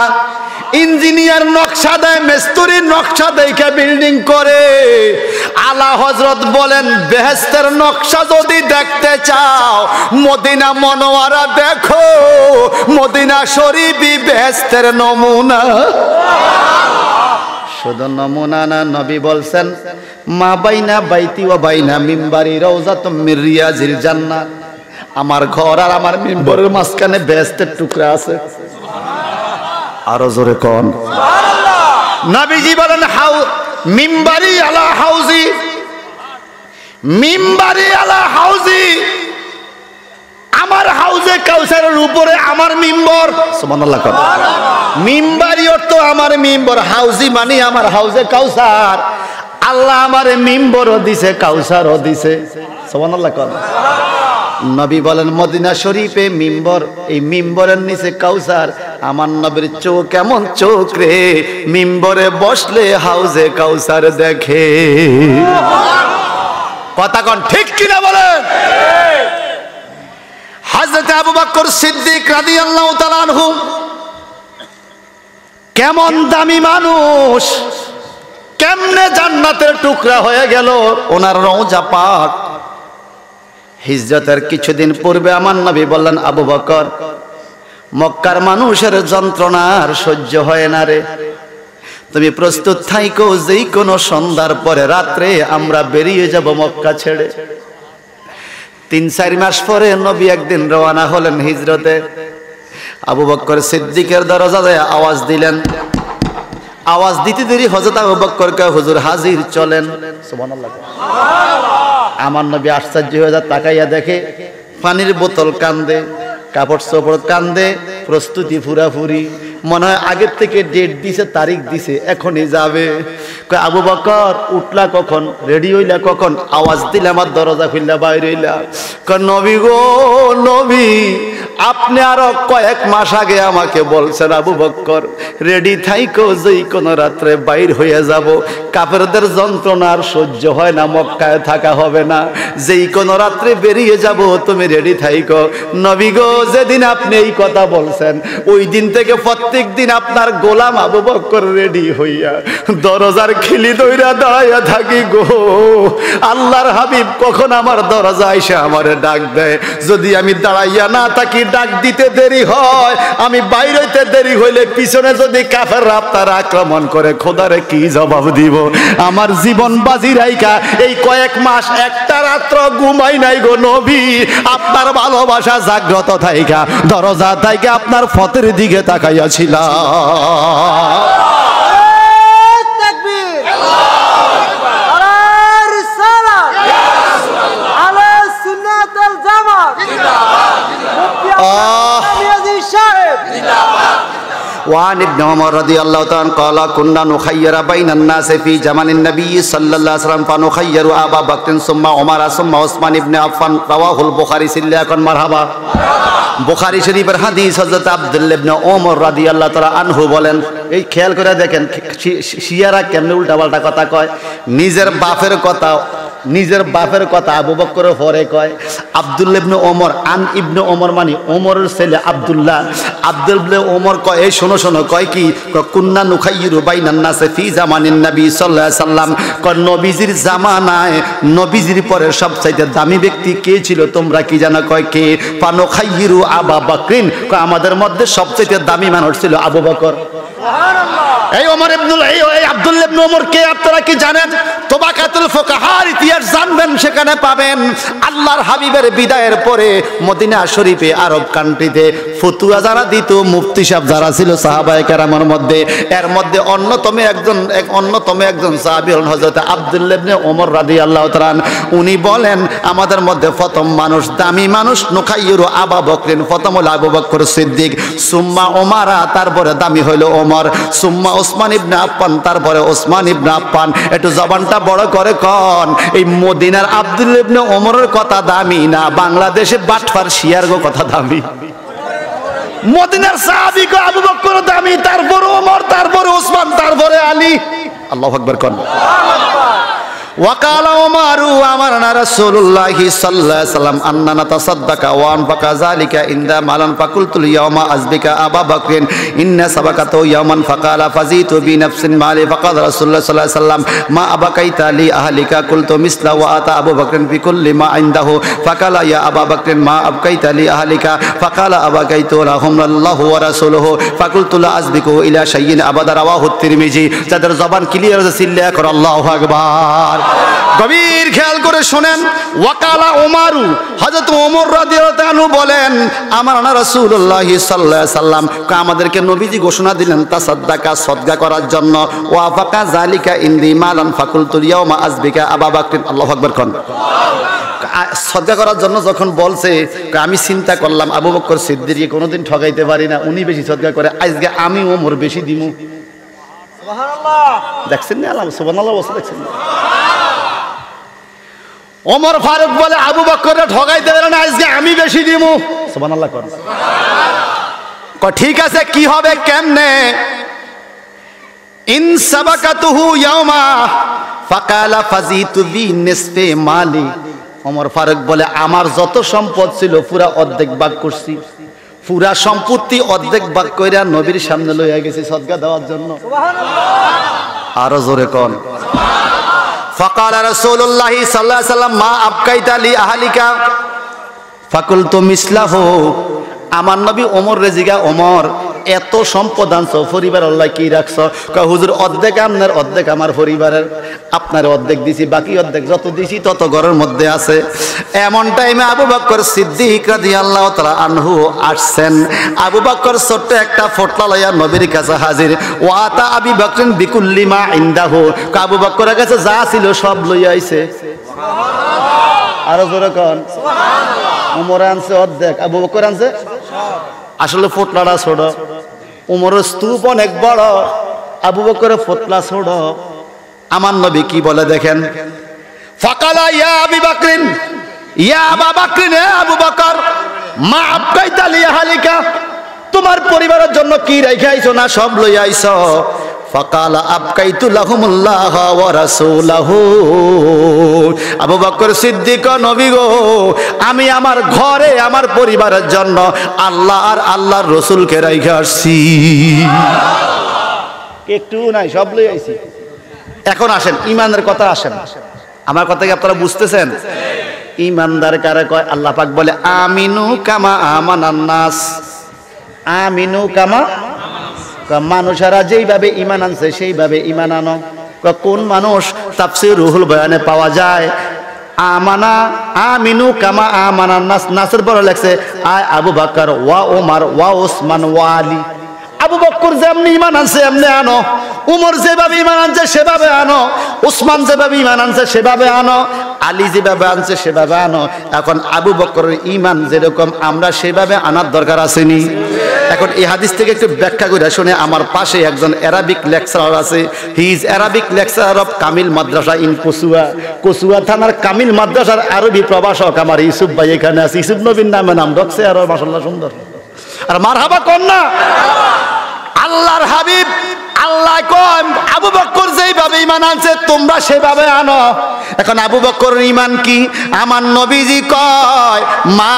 इंजिनियर नक्शा दे मिस्त्री नक्शा देखे बिल्डिंग करे आला हजरत बोलें बेहेस्तेर नक्शा जोदी देखते चाओ मदीना मनोवारा देखो मदीना शरीफी बेहेस्तेर नमूना शुद्ध नमूना ना नबी बोलছেন मा বাইনা বাইতি ওয়া বাইনা মিম্বারি রওজাতুম মির রিয়াজিল জান্নাহ আমার ঘর আর আমার মিম্বরের মাঝখানে বেহেশতের টুকরা আছে আরো জোরে কোন সুবহানাল্লাহ নবীজি বলেন হাউ মিম্বারি আলা হাউজি মিম্বারি আলা হাউজি আমার হাউজে কাউসারের উপরে আমার মিম্বর সুবহানাল্লাহ কোন মিম্বারি অর্থ আমার মিম্বর হাউজি মানে আমার হাউজে কাউসার আল্লাহ আমারে মিম্বরও দিছে কাউসারও দিছে সুবহানাল্লাহ কোন নবী বলেন মদিনা শরীফে মিম্বর এই মিম্বরের নিচে কাউসার আমার নবীর চোখ কেমন চোখ রে মিম্বরে বসলে হাউজে কাউসার দেখে কথা কোন ঠিক কিনা বলেন হযরত আবু বকর সিদ্দিক রাদিয়াল্লাহু তাআলা আনহু কেমন দামি মানুষ কেমনে জান্নাতের টুকরা হয়ে গেল ওনার রওজা পাক হিজরতের কিছুদিন পূর্বে আমার নবী বললেন, আবু বকর, মক্কার মানুষের যন্ত্রণার সহ্য হয় না রে, তুমি প্রস্তুত থাইকো, যেই কোনো সন্ধ্যার পরে রাত্রে আমরা বেরিয়ে যাব মক্কা ছেড়ে। ৩-৪ মাস পরে নবী একদিন রওনা হলেন হিজরতে। আবু বকর সিদ্দিকের দরজায় আওয়াজ দিলেন। আওয়াজ দিতে দেরি হযরত আবু বকরকে, হুজুর হাজির, চলেন। সুবহানাল্লাহ। আমার নবী আশ্চর্য হয়ে যায়, তাকাইয়া দেখে পানির বোতল কান্দে, কাপড় চোপড় কান্দে, প্রস্তুতি পুরাপুরি, মনে হয় আগের থেকে ডেট দিছে, তারিখ দিছে, এখনই যাবে। আবু বকর, উঠলা কখন, রেডি হইলা কখন? আওয়াজ দিলে আমার দরজা খুললা বাইরে হইলা। নবী গো নবী, আপনি আরো কয়েক মাস আগে আমাকে বলছেন আবু বকর রেডি থাইকো, যেই কোনো রাত্রে বাইর হয়ে যাব, কাফেরদের যন্ত্রণার সহ্য হয় না, মক্কায় থাকা হবে না, যেই কোনো রাত্রে বেরিয়ে যাব, তুমি রেডি থাইকো। নবী গো, যেদিন আপনি এই কথা বলছেন ওই দিন থেকে প্রত্যেক দিন আপনার গোলাম আবু বকর রেডি হইয়া দরজার খিলি দইরা দাঁড়াইয়া থাকি গো। আল্লাহর হাবিব কখন আমার দরজা এসে আমারে ডাক দেয়, যদি আমি দাঁড়াইয়া না থাকি, ডাক দিতে দেরি হয়, আমি বাইর হইতে দেরি হইলে পিছনে যদি কাফেররা আপনার আক্রমণ করে, খোদারে কি জবাব দিব? আমার জীবন বাজি রাইখা এই কয়েক মাস একটা রাত্র ঘুমাই নাই গো নবী, আপনার ভালোবাসা জাগ্রত থাইকা দরজা থাইকা আপনার ফতের দিকে তাকাইয়াছিলাম। وعن ابن عمر رضي الله تعالى قال كنا نخير بين الناس في زمن النبي صلى الله عليه وسلم فنخير أبا بكر ثم عمر ثم عثمان بن عفان رواه البخاري সিল্লাকুন মারহাবা। বুখারী শরীফের হাদিস, হযরত আব্দুল্লাহ ইবনে ওমর রাদিয়াল্লাহু তাআলা আনহু বলেন, এই খেয়াল করে দেখেন শিয়ারা কেমনে উল্টাপাল্টা কথা কয়। নিজের বাপের কথা আবু বকরের পরে কয়। আব্দুল্লাহ ইবনে ওমর, আন ইবনে ওমর মানে ওমরের ছেলে আব্দুল্লাহ ইবনে ওমর কয়, এই শোনো কয় কি, কুন্না নুখাইয়িরু বাইনান নাসি ফি জামানিন নবী সাল্লাল্লাহু আলাইহি সাল্লাম, কয় নবীজির জামানায় নবীজির পরে সবচাইতে দামি ব্যক্তি কে ছিল তোমরা কি জানো? কয় কে? ফানুখাইয়িরু আবু বকরিন, কয় আমাদের মধ্যে সবচাইতে দামি মানুষ ছিল আবু বকর। এই ওমর এই আব্দুল্লাহ ইবনে ওমর কে আপনারা কি জানেন? তোবাকাতুল ফুকাহার ইতিহাস জানবেন, সেখানে পাবেন আল্লাহর হাবিবের বিদায়ের পরে মদিনা শরীফে আরব কান্ট্রিতে ফতুয়া যারা দিত, মুফতি সাহেব যারা ছিল সাহাবায়ে কেরামের মধ্যে, এর মধ্যে অন্যতম একজন সাহাবী হলেন হযরত আব্দুল্লাহ ইবনে ওমর রাদিয়াল্লাহু তাআলা। উনি বলেন আমাদের মধ্যে প্রথম মানুষ, দামি মানুষ, নুখাইয়িরু আবু বকরিন, প্রথম হলো আবু বকর সিদ্দিক, সুম্মা ওমরা, তারপরে দামি হইল ওমর, সুম্মা ওসমান ইবনে আফফান, তারপরে ওসমান ইবনে আফফান। একটু জবানটা বড় করে কন, এই মদিনার আব্দুল্লাহ ইবনে ওমরের কথা দামি না, বাংলাদেশে বাটফার শিয়ারগো কথা দামি। মদিনার সাহাবী কো আবু বকর দামি, তারপরে ওমর, তারপরে ওসমান, তারপরে আলী। আল্লাহু আকবার কোন। وقال عمر أمرنا رسول الله صلى الله عليه وسلم أن نتصدق وأنفق ذلك عند مالا فقلت اليوم أسبك أبا بكر إن سبقته يوما فقال فزيت بنفس مالي فقال رسول الله صلى الله عليه وسلم ما أبقيت لي أهلك قلت مثل وأتى أبو بكر بكل ما عنده فقال يا أبا بكر ما أبقيت لي أهلك فقال أبقيت لهم الله ورسوله فقلت لا أسبقه إلى شيء أبدا رواه الترمذي। যাদের জবান ক্লিয়ার আছে চিল্লায়া কর আল্লাহু আকবার। গভীর খেয়াল করে শোনেন, ওয়াকালা ওমরু, হযরত ওমর রাদিয়াল্লাহু তাআলা বলেন আমারনা রাসূলুল্লাহ সাল্লাল্লাহু আলাইহি সাল্লাম, আমাদেরকে নবীজি ঘোষণা দিলেন তাসাদদাকা, সদকা করার জন্য, ওয়াফাকা যালিকা ইনদি মালান ফাকুলতুল ইয়াউমা আসবিকা আবু বকর। আল্লাহু আকবার কোন। সদকা করার জন্য যখন বলছে, আমি চিন্তা করলাম আবু বকর সিদ্দিককে কোনোদিন ঠকাইতে পারি না, উনি বেশি সদকা করে, আজকে আমি ওমর বেশি দিমু। সুবহানাল্লাহ, দেখছেন না? আল্লাহ সুবহানাল্লাহ বলছে, দেখছেন না? ওমর ফারুক বলে আবু বকরকে ঠকাইতে পারে না, আজকে আমি বেশি দিমু। সুবহানাল্লাহ কর। ঠিক আছে, কি হবে কেমনে? ইন সাবাকাতুহু ইয়াউমা ফাকালা ফাজিতু বি নিসফি মালি। ওমর ফারুক বলে আমার যত সম্পদ ছিল পুরা অর্ধেক ভাগ করছি, পুরা সম্পত্তি অর্ধেক ভাগ কইরা নবীর সামনে লইয়া গেছি সদকা দেওয়ার জন্য। সুবহানাল্লাহ, আরো জোরে কোন। ফাকালা রাসূলুল্লাহ সাল্লাল্লাহু আলাইহি ওয়াসাল্লাম মা আবকাইতা লি আহলিকা, ফাকুলতু মিসলাহু, আমার নবী ওমর রেজিগা, ওমর এত সম্পদ আনছো, পরিবার আল্লাহ কি রাখছো? কয় হুজুর অর্ধেক আপনার, অর্ধেক আমার পরিবারের। আপনার অর্ধেক দিছি, বাকি অর্ধেক যত দিছি তত ঘরের মধ্যে আছে। এমন টাইমে আবু বকর সিদ্দিক রাদিয়াল্লাহু তাআলা আনহু আসছেন। আবু বকর ছোট্ট একটা ফটলা লইয়া নবীর কাছে হাজির। ওয়াতা আবি বকরিন বিকুল্লি মা ইনদাহু, আবু বকরের কাছে যা ছিল সব লইয়া আইছে। সুবহানাল্লাহ, আরো জোরে কোন সুবহানাল্লাহ। ওমর আনছে অর্ধেক, আবু বকর আনছে সব। আসলে ফটলাটা ছোট, উমরের স্তূপ অনেক বড়, আবু বকরের ফটলা ছোট। আমার নবী কি বলে দেখেন, ফাকালা ইয়া আবি বকরিন, ইয়া আবা বকরিন, হে আবু বকর, মা আবকাইতা লি আহলিকা, তোমার পরিবারের জন্য কি রেখে আইছো না সব লইয়া আইছো? ফাকালা আবকাইতু লাহুমুল্লাহ ওয়া রাসূলুহু, আবু বকর সিদ্দিক, নবী গো, আমি আমার ঘরে আমার পরিবারের জন্য আল্লাহ আর আল্লাহর রাসূলকে রাইখা আসছি। একটু নাই, সব লই আইছি। এখন আসেন ঈমানের কথা, আসেন আমার কথা কি আপনারা বুঝতেছেন? ঈমানদার কারে কয়? আল্লাহ পাক বলে আমিনু কামা আমানান নাস, আমিনু কামা, মানুষেরা যেইভাবে ঈমান আনছে সেইভাবে ঈমান আনো। কোন মানুষ? তাফসীর রুহুল বয়ানে পাওয়া যায় আমানা আমিনু কামা আমানান নাস, নাসের পরে লেখছে আয় আবু বকর ওয়া ওমর ওয়া উসমান ওয়া আলী। আবু বকর যেমনি ঈমান আনছে এমনি আনো, উমর যেভাবে ঈমান আনছে সেভাবে আনো, উসমান যেভাবে ঈমান আনছে সেভাবে আনো, আলী যেভাবে আনছে সেভাবে আনো। এখন আবু বকরের ঈমান যেরকম আমরা সেভাবে আনার দরকার আসেনি। এখন এই হাদিস থেকে একটু ব্যাখ্যা করে শুনে, আমার পাশে একজন অ্যারাবিক লেকচারার আছে। He is Arabic lecturer of Kamil Madrasa in Kasua, Kasua থানার কামিল মাদ্রাসার আরবি প্রভাষক আমার ইউসুফ ভাই এখানে আছে। ইউসুফ নবীর নামে নাম রাখছে, আর মাশাআল্লাহ সুন্দর। আর মারহাবা কোন না? আল্লাহর হাবিব আল্লাহ কয় আবু বকর যেইভাবে ঈমান আনছে তোমরা সেভাবে আনো। এখন আবু বকরের ঈমান কি? আমার নবীজি কয় মা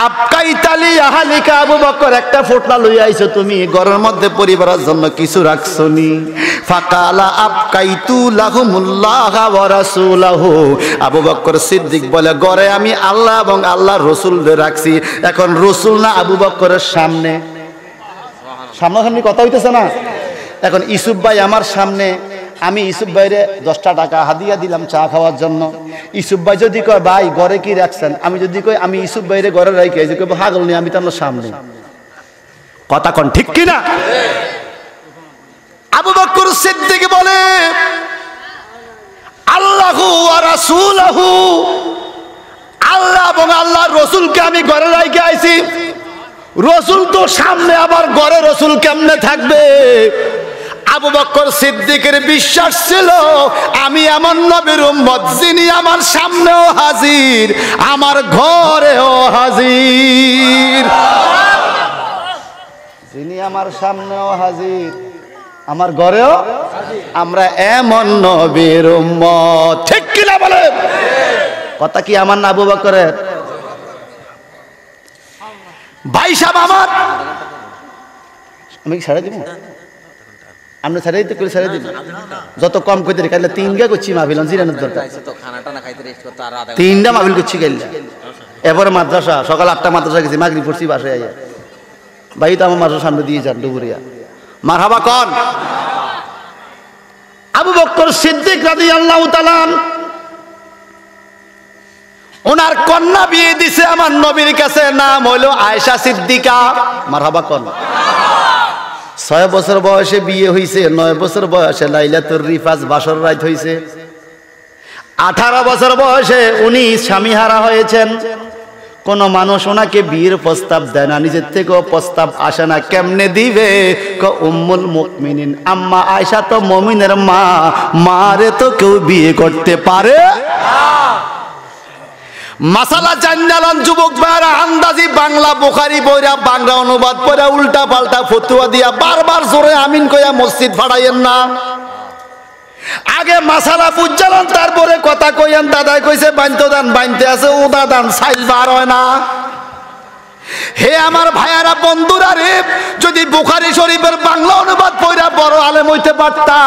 আবকাইতা লি আহলিকা, আবু বকর একটা ফোঁটলা লইয়া আইছো তুমি, ঘরের মধ্যে পরিবারের জন্য কিছু রাখছনি। ফাকালা আবকাইতু লাহুমুল্লাহ ওয়া রাসূলুহু, আবু বকর সিদ্দিক বলে ঘরে আমি আল্লাহ এবং আল্লাহর রাসূলদের রাখছি। এখন রাসূল না আবু বকরের সামনে, সামনাসামনি কথা হইতেছে না? এখন ইউসুফ ভাই আমার সামনে, আমি ইউসুফ ভাইরে 10টা টাকা হাদিয়া দিলাম চা খাওয়ার জন্য। ইউসুফ ভাই যদি কয় ভাই ঘরে কি রাখছেন, আমি যদি কই আমি ইউসুফ ভাইরে ঘরে রাখি, এই যে কই হাগল নি, আমি তো আমার সামনে। কথা কোন ঠিক কি না? আবু বকর সিদ্দিক বলে আল্লাহু ওয়া রাসূলুহু, আল্লাহ এবং আল্লাহর রাসূলকে আমি ঘরে রাখি আইছি। রসুল তো সামনে, আবার ঘরে রসুল কেমনে থাকবে? আবু বকর সিদ্দিকের বিশ্বাস ছিল আমি আমার নবীর উম্মত, যিনি আমার সামনেও হাজির আমার ঘরেও হাজির, যিনি আমার সামনেও হাজির আমার ঘরেও। আমরা এমন নবীর উম্মত, ঠিক কিনা বলেন? কথা কি আমার না আবু বকরের? ভাই সাহেব আমার, আমি ছেড়ে দিব, আপনি ছেড়ে দিতে করে ছেড়ে দিন, যত কম করতে খাইলে 3টা করছি মাহফিল, জিরানোর দরকার 3টা মাহফিল করছি খাইলে। এরপরে মাদ্রাসা, সকাল 8টা মাদ্রাসা গেছি, মাগরিব পড়ছি বাসায় আইয়া। ভাই তো আমার মাদ্রাসার সামনে দিয়ে যান ডুবুরিয়া। মারহাবা কোন? আবু বকর সিদ্দিক রাদিয়াল্লাহু তাআলা ওনার কন্যা বিয়ে দিছে আমার নবীর কাছে, নাম হইল আয়েশা সিদ্দিকা। মারহাবা কোন? 6 বছর বয়সে বিয়ে হইছে, 9 বছর বয়সে লাইলাতুর রিফাজ বাসর রাত হইছে, 18 বছর বয়সে উনি স্বামীহারা হয়েছেন। কোন মানুষ ওনাকে বিয়ের প্রস্তাব দেয় না, নিজের থেকেও প্রস্তাব আসে না। কেমনে দিবে? উম্মুল মুমিনিন আম্মা আয়েশা তো মুমিনের মা, মারে তো কেউ বিয়ে করতে পারে মাসালা জান্নালান যুবক ভাইরা, আন্দাজি বাংলা বুখারী বইরা বাংলা অনুবাদ পড়া উল্টা পাল্টা ফতুয়া দিয়া বারবার জোরে আমিন কইয়া মসজিদ ফাড়াইয়েন না। আগে মাসালা বুঝালাম, তারপরে কথা কইয়েন। দাদাই কইছে বাইনতে দান, বাইনতে আছে, ওদা দান, সাইল বার হয় না। হে আমার ভাইয়ারা বন্ধুরা রে, যদি বুখারী শরীফের বাংলা অনুবাদ পড়া বড় আলেম হইতে পারতা,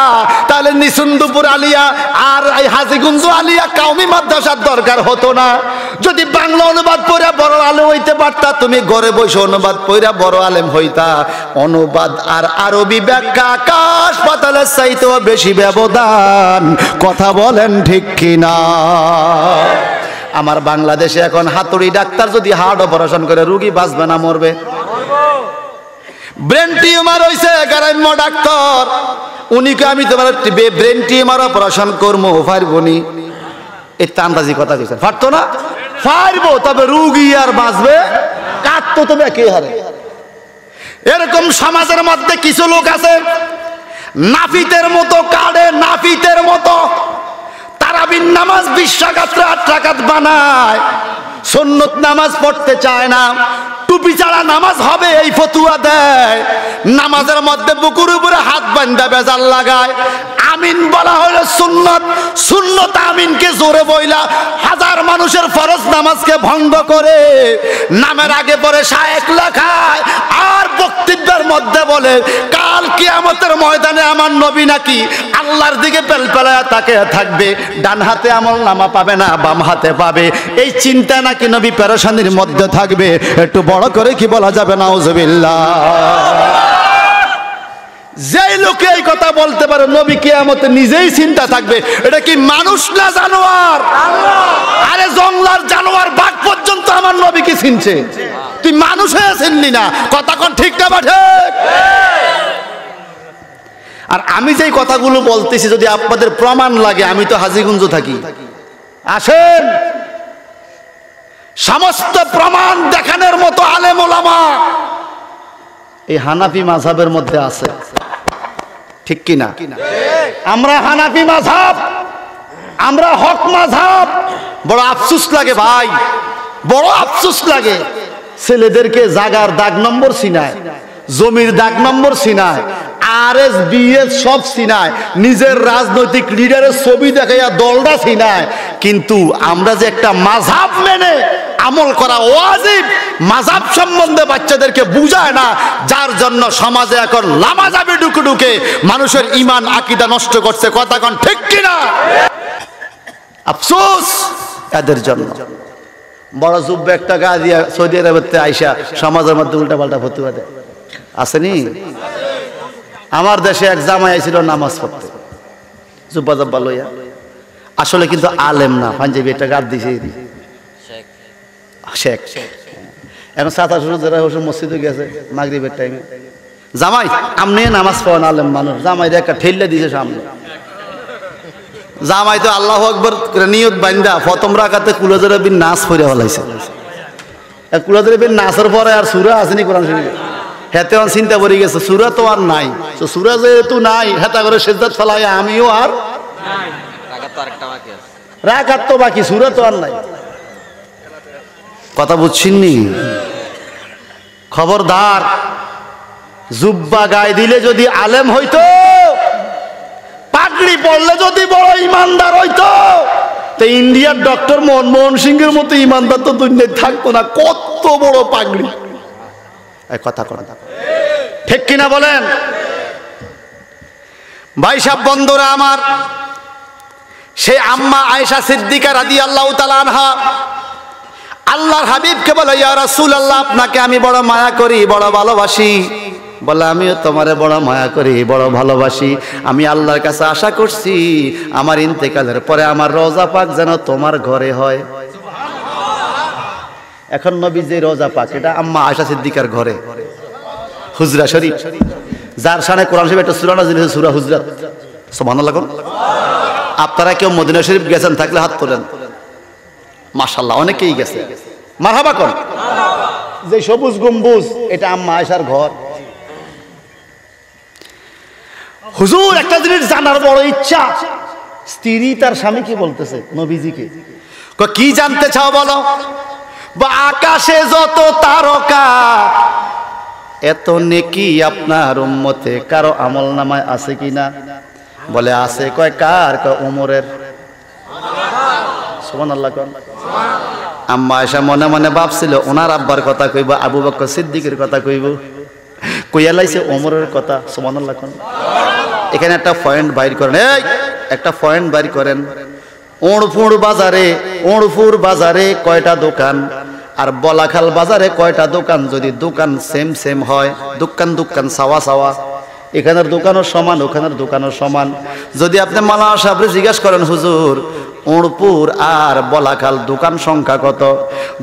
তাহলে নিসুন্দপুর আলিয়া আর এই হাজীগঞ্জ আলিয়া কওমি মাদ্রাসার দরকার হতো না। যদি বাংলা অনুবাদ পড়া বড় আলেম হইতে পারতা, তুমি ঘরে বসে অনুবাদ পড়া বড় আলেম হইতা। অনুবাদ আর আরবি ব্যাখ্যা আকাশ পাতালের চাইতেও বেশি ব্যবধান। কথা বলেন ঠিক কিনা? আমার বাংলাদেশে এখন হাতুড়ি ডাক্তার যদি হার্ট অপারেশন করে, রোগী বাঁচবে না মরবে? ব্রেন টিউমার হইছে, গ্রাম্য ডাক্তার উনিকে আমি তোমার ব্রেন টিউমার অপারেশন করবো, পারবনি? এই আন্দাজি কথা কইছেন, পারতো না? পারবো, তবে রোগী আর বাঁচবে? কাটতো তবে কে হারে। এরকম সমাজের মধ্যে কিছু লোক আছে নাফিতের মতো কাটে, নাফিতের মতো তারাবির নামাজ 20 রাকাত 8 রাকাত বানায়, সুন্নত নামাজ পড়তে চায় না, টুপি ছাড়া নামাজ হবে এই ফতুয়া দেয়, নামাজের মধ্যে বুকুর উপরে হাত বাঁধা বেজাল লাগায়। আমিন বলা হলো সুন্নত, সুন্নত আমিনকে জোরে বইলা হাজার মানুষের ফরজ নামাজকে ভঙ্গ করে, নামের আগে পরে শায়েখ লেখায়, আর বক্তব্যের মধ্যে বলে কাল কিয়ামতের ময়দানে আমার নবী নাকি আল্লাহর দিকে পেলপেলায়া তাকিয়ে থাকবে, ডান হাতে আমল নামা পাবে না, বাম হাতে পাবে। এই চিন্তা নাকি নবী পেরেশানির মধ্যে থাকবে। একটু বড় করে কি বলা যাবে? নাউজুবিল্লাহ। যেই লোকে এই কথা বলতে পারে নবী কিয়ামতে নিজেই চিন্তা থাকবে, এটা কি মানুষ না জানোয়ার? আরে জঙ্গলার জানোয়ার বাঘ পর্যন্ত আমার নবী কি চিনছে, তুই মানুষ হয়ে চিনলি না? কথা কোন ঠিক না বাঠে? আর আমি যেই কথাগুলো বলতেছি যদি আপনাদের প্রমাণ লাগে, আমি তো হাজীগঞ্জ থাকি, আসেন সমস্ত প্রমাণ দেখানোর মতো আলেম ওলামা এই হানাফি মাযহাবের মধ্যে আছে, ঠিক কিনা? আমরা হানাফি মাযহাব, আমরা হক মাযহাব। বড় আফসোস লাগে ভাই, বড় আফসোস লাগে, ছেলেদেরকে জাগার দাগ নম্বর চিনায়, জমির দাগ নম্বর চিনায়, আরএস বিএস সব চিনায়, নিজের রাজনৈতিক লিডারের ছবি দেখাইয়া দলটা চিনায়, কিন্তু আমরা যে একটা মাযহাব মেনে আমল করা ওয়াজিব, মাযহাব সম্বন্ধে বাচ্চাদেরকে বুঝায় না, যার জন্য সমাজে এখন লামাযাবে ঢুকে ঢুকে মানুষের ঈমান আকীদা নষ্ট করছে। কথা কোন ঠিক কিনা? আফসোস এদের জন্য। বড় জুব্বা একটা গা দিয়া সৌদি আরবেতে আইসা সমাজের মধ্যে উল্টা পাল্টা ফতুয়া দেয়, আসেনি? আমার দেশে এক জামাই আইছিল নামাজ পড়তে, জুব্বা জব্বা লইয়া, আসলে কিন্তু আলেম না, পাঞ্জাবি একটা গাদ দিছে শেখ। এখন 27 মসজিদে গেছে মাগরিবের টাইমে, জামাই আমনে নামাজ পড়েন, আলেম মানুষ, জামাই একটা ঠেললে দিছে সামনে। জামাই তো আল্লাহু আকবার নিয়ত বান্দা প্রথম রাকাতে কুলাজের বিন নাচ পড়ে ফলাইছে। কুলাজের বিন নাচের পরে আর সূরা আসেনি কোরআন শরীফে, হেতে চিন্তা পড়ে গেছে সূরা তো আর নাই, তো সূরা যেহেতু নাই হেতা করে সিজদাত ফেলাই আমিও আর রাকাত তো বাকি, সূরা তো আর নাই। কথা বুঝছিননি? খবরদার, জুব্বা গায়ে দিলে যদি আলেম হইতো, পাগড়ি পড়লে যদি বড় ইমানদার হইতো, তো ইন্ডিয়ার ডক্টর মনমোহন সিংহের মতো ইমানদার তো দুনিয়ায় থাকতো না। কত বড় পাগড়ি! কথা ঠিক কিনা বলেন? ভাই সাহেব বন্ধুরা আমার, সে আম্মা আয়েশা সিদ্দিকা রাদিয়াল্লাহু তাআলা আনহা আল্লাহর হাবিবকে বলে, ইয়া রাসূলুল্লাহ, আপনাকে আমি বড় মায়া করি, বড় ভালোবাসি। বলে, আমিও তোমারে বড় মায়া করি, বড় ভালোবাসি। আমি আল্লাহর কাছে আশা করছি আমার ইন্তেকালের পরে আমার রওজা পাক যেন তোমার ঘরে হয়। এখন নবী যে রওজা পাক, এটা আম্মা আয়েশা সিদ্দিকার ঘরে, হুজরা শরীফ, যার শানে কোরআন শরীফ একটা সূরা নাযিল হয়েছে, সূরা হুজরাত। সুবহানাল্লাহ। আপনারা কেউ মদিনা শরীফ গেছেন থাকলে হাত তোলেন। মাশাআল্লাহ, অনেকেই গেছে, মারহাবা কোন। যে সবুজ গম্বুজ, এটা আম্মা আয়েশার ঘর। হুজুর, একটা জিনিস জানার বড় ইচ্ছা, স্ত্রী তার স্বামী কি বলতেছে নবীজিকে। কি জানতে চাও বলো? বা আকাশে যত তারকা, এত নেকি আপনার উম্মতে কারো আমল নামায় আছে কিনা? বলে আছে। কয় কার? কয় ওমরের। সুবহানাল্লাহ। আম্মা আয়েশা মনে মনে ভাবছিল ওনার আব্বার কথা কইব, আবু বকর সিদ্দিকের কথা কইব, কইয়া লাইছে ওমরের কথা। সুবহানাল্লাহ। এখানে একটা পয়েন্ট বাইর করেন, এই একটা পয়েন্ট বাইর করেন। ওড়ফুর বাজারে কয়টা দোকান আর বলাখাল বাজারে কয়টা দোকান? যদি দোকান সেম সেম হয়, দোকান সাওয়া সাওয়া, এখানের দোকানও সমান ওখানের দোকানও সমান। যদি আপনি মাওলানা সাহেবরে জিজ্ঞাসা করেন, হুজুর ওড়পুর আর বলাখাল দোকান সংখ্যা কত?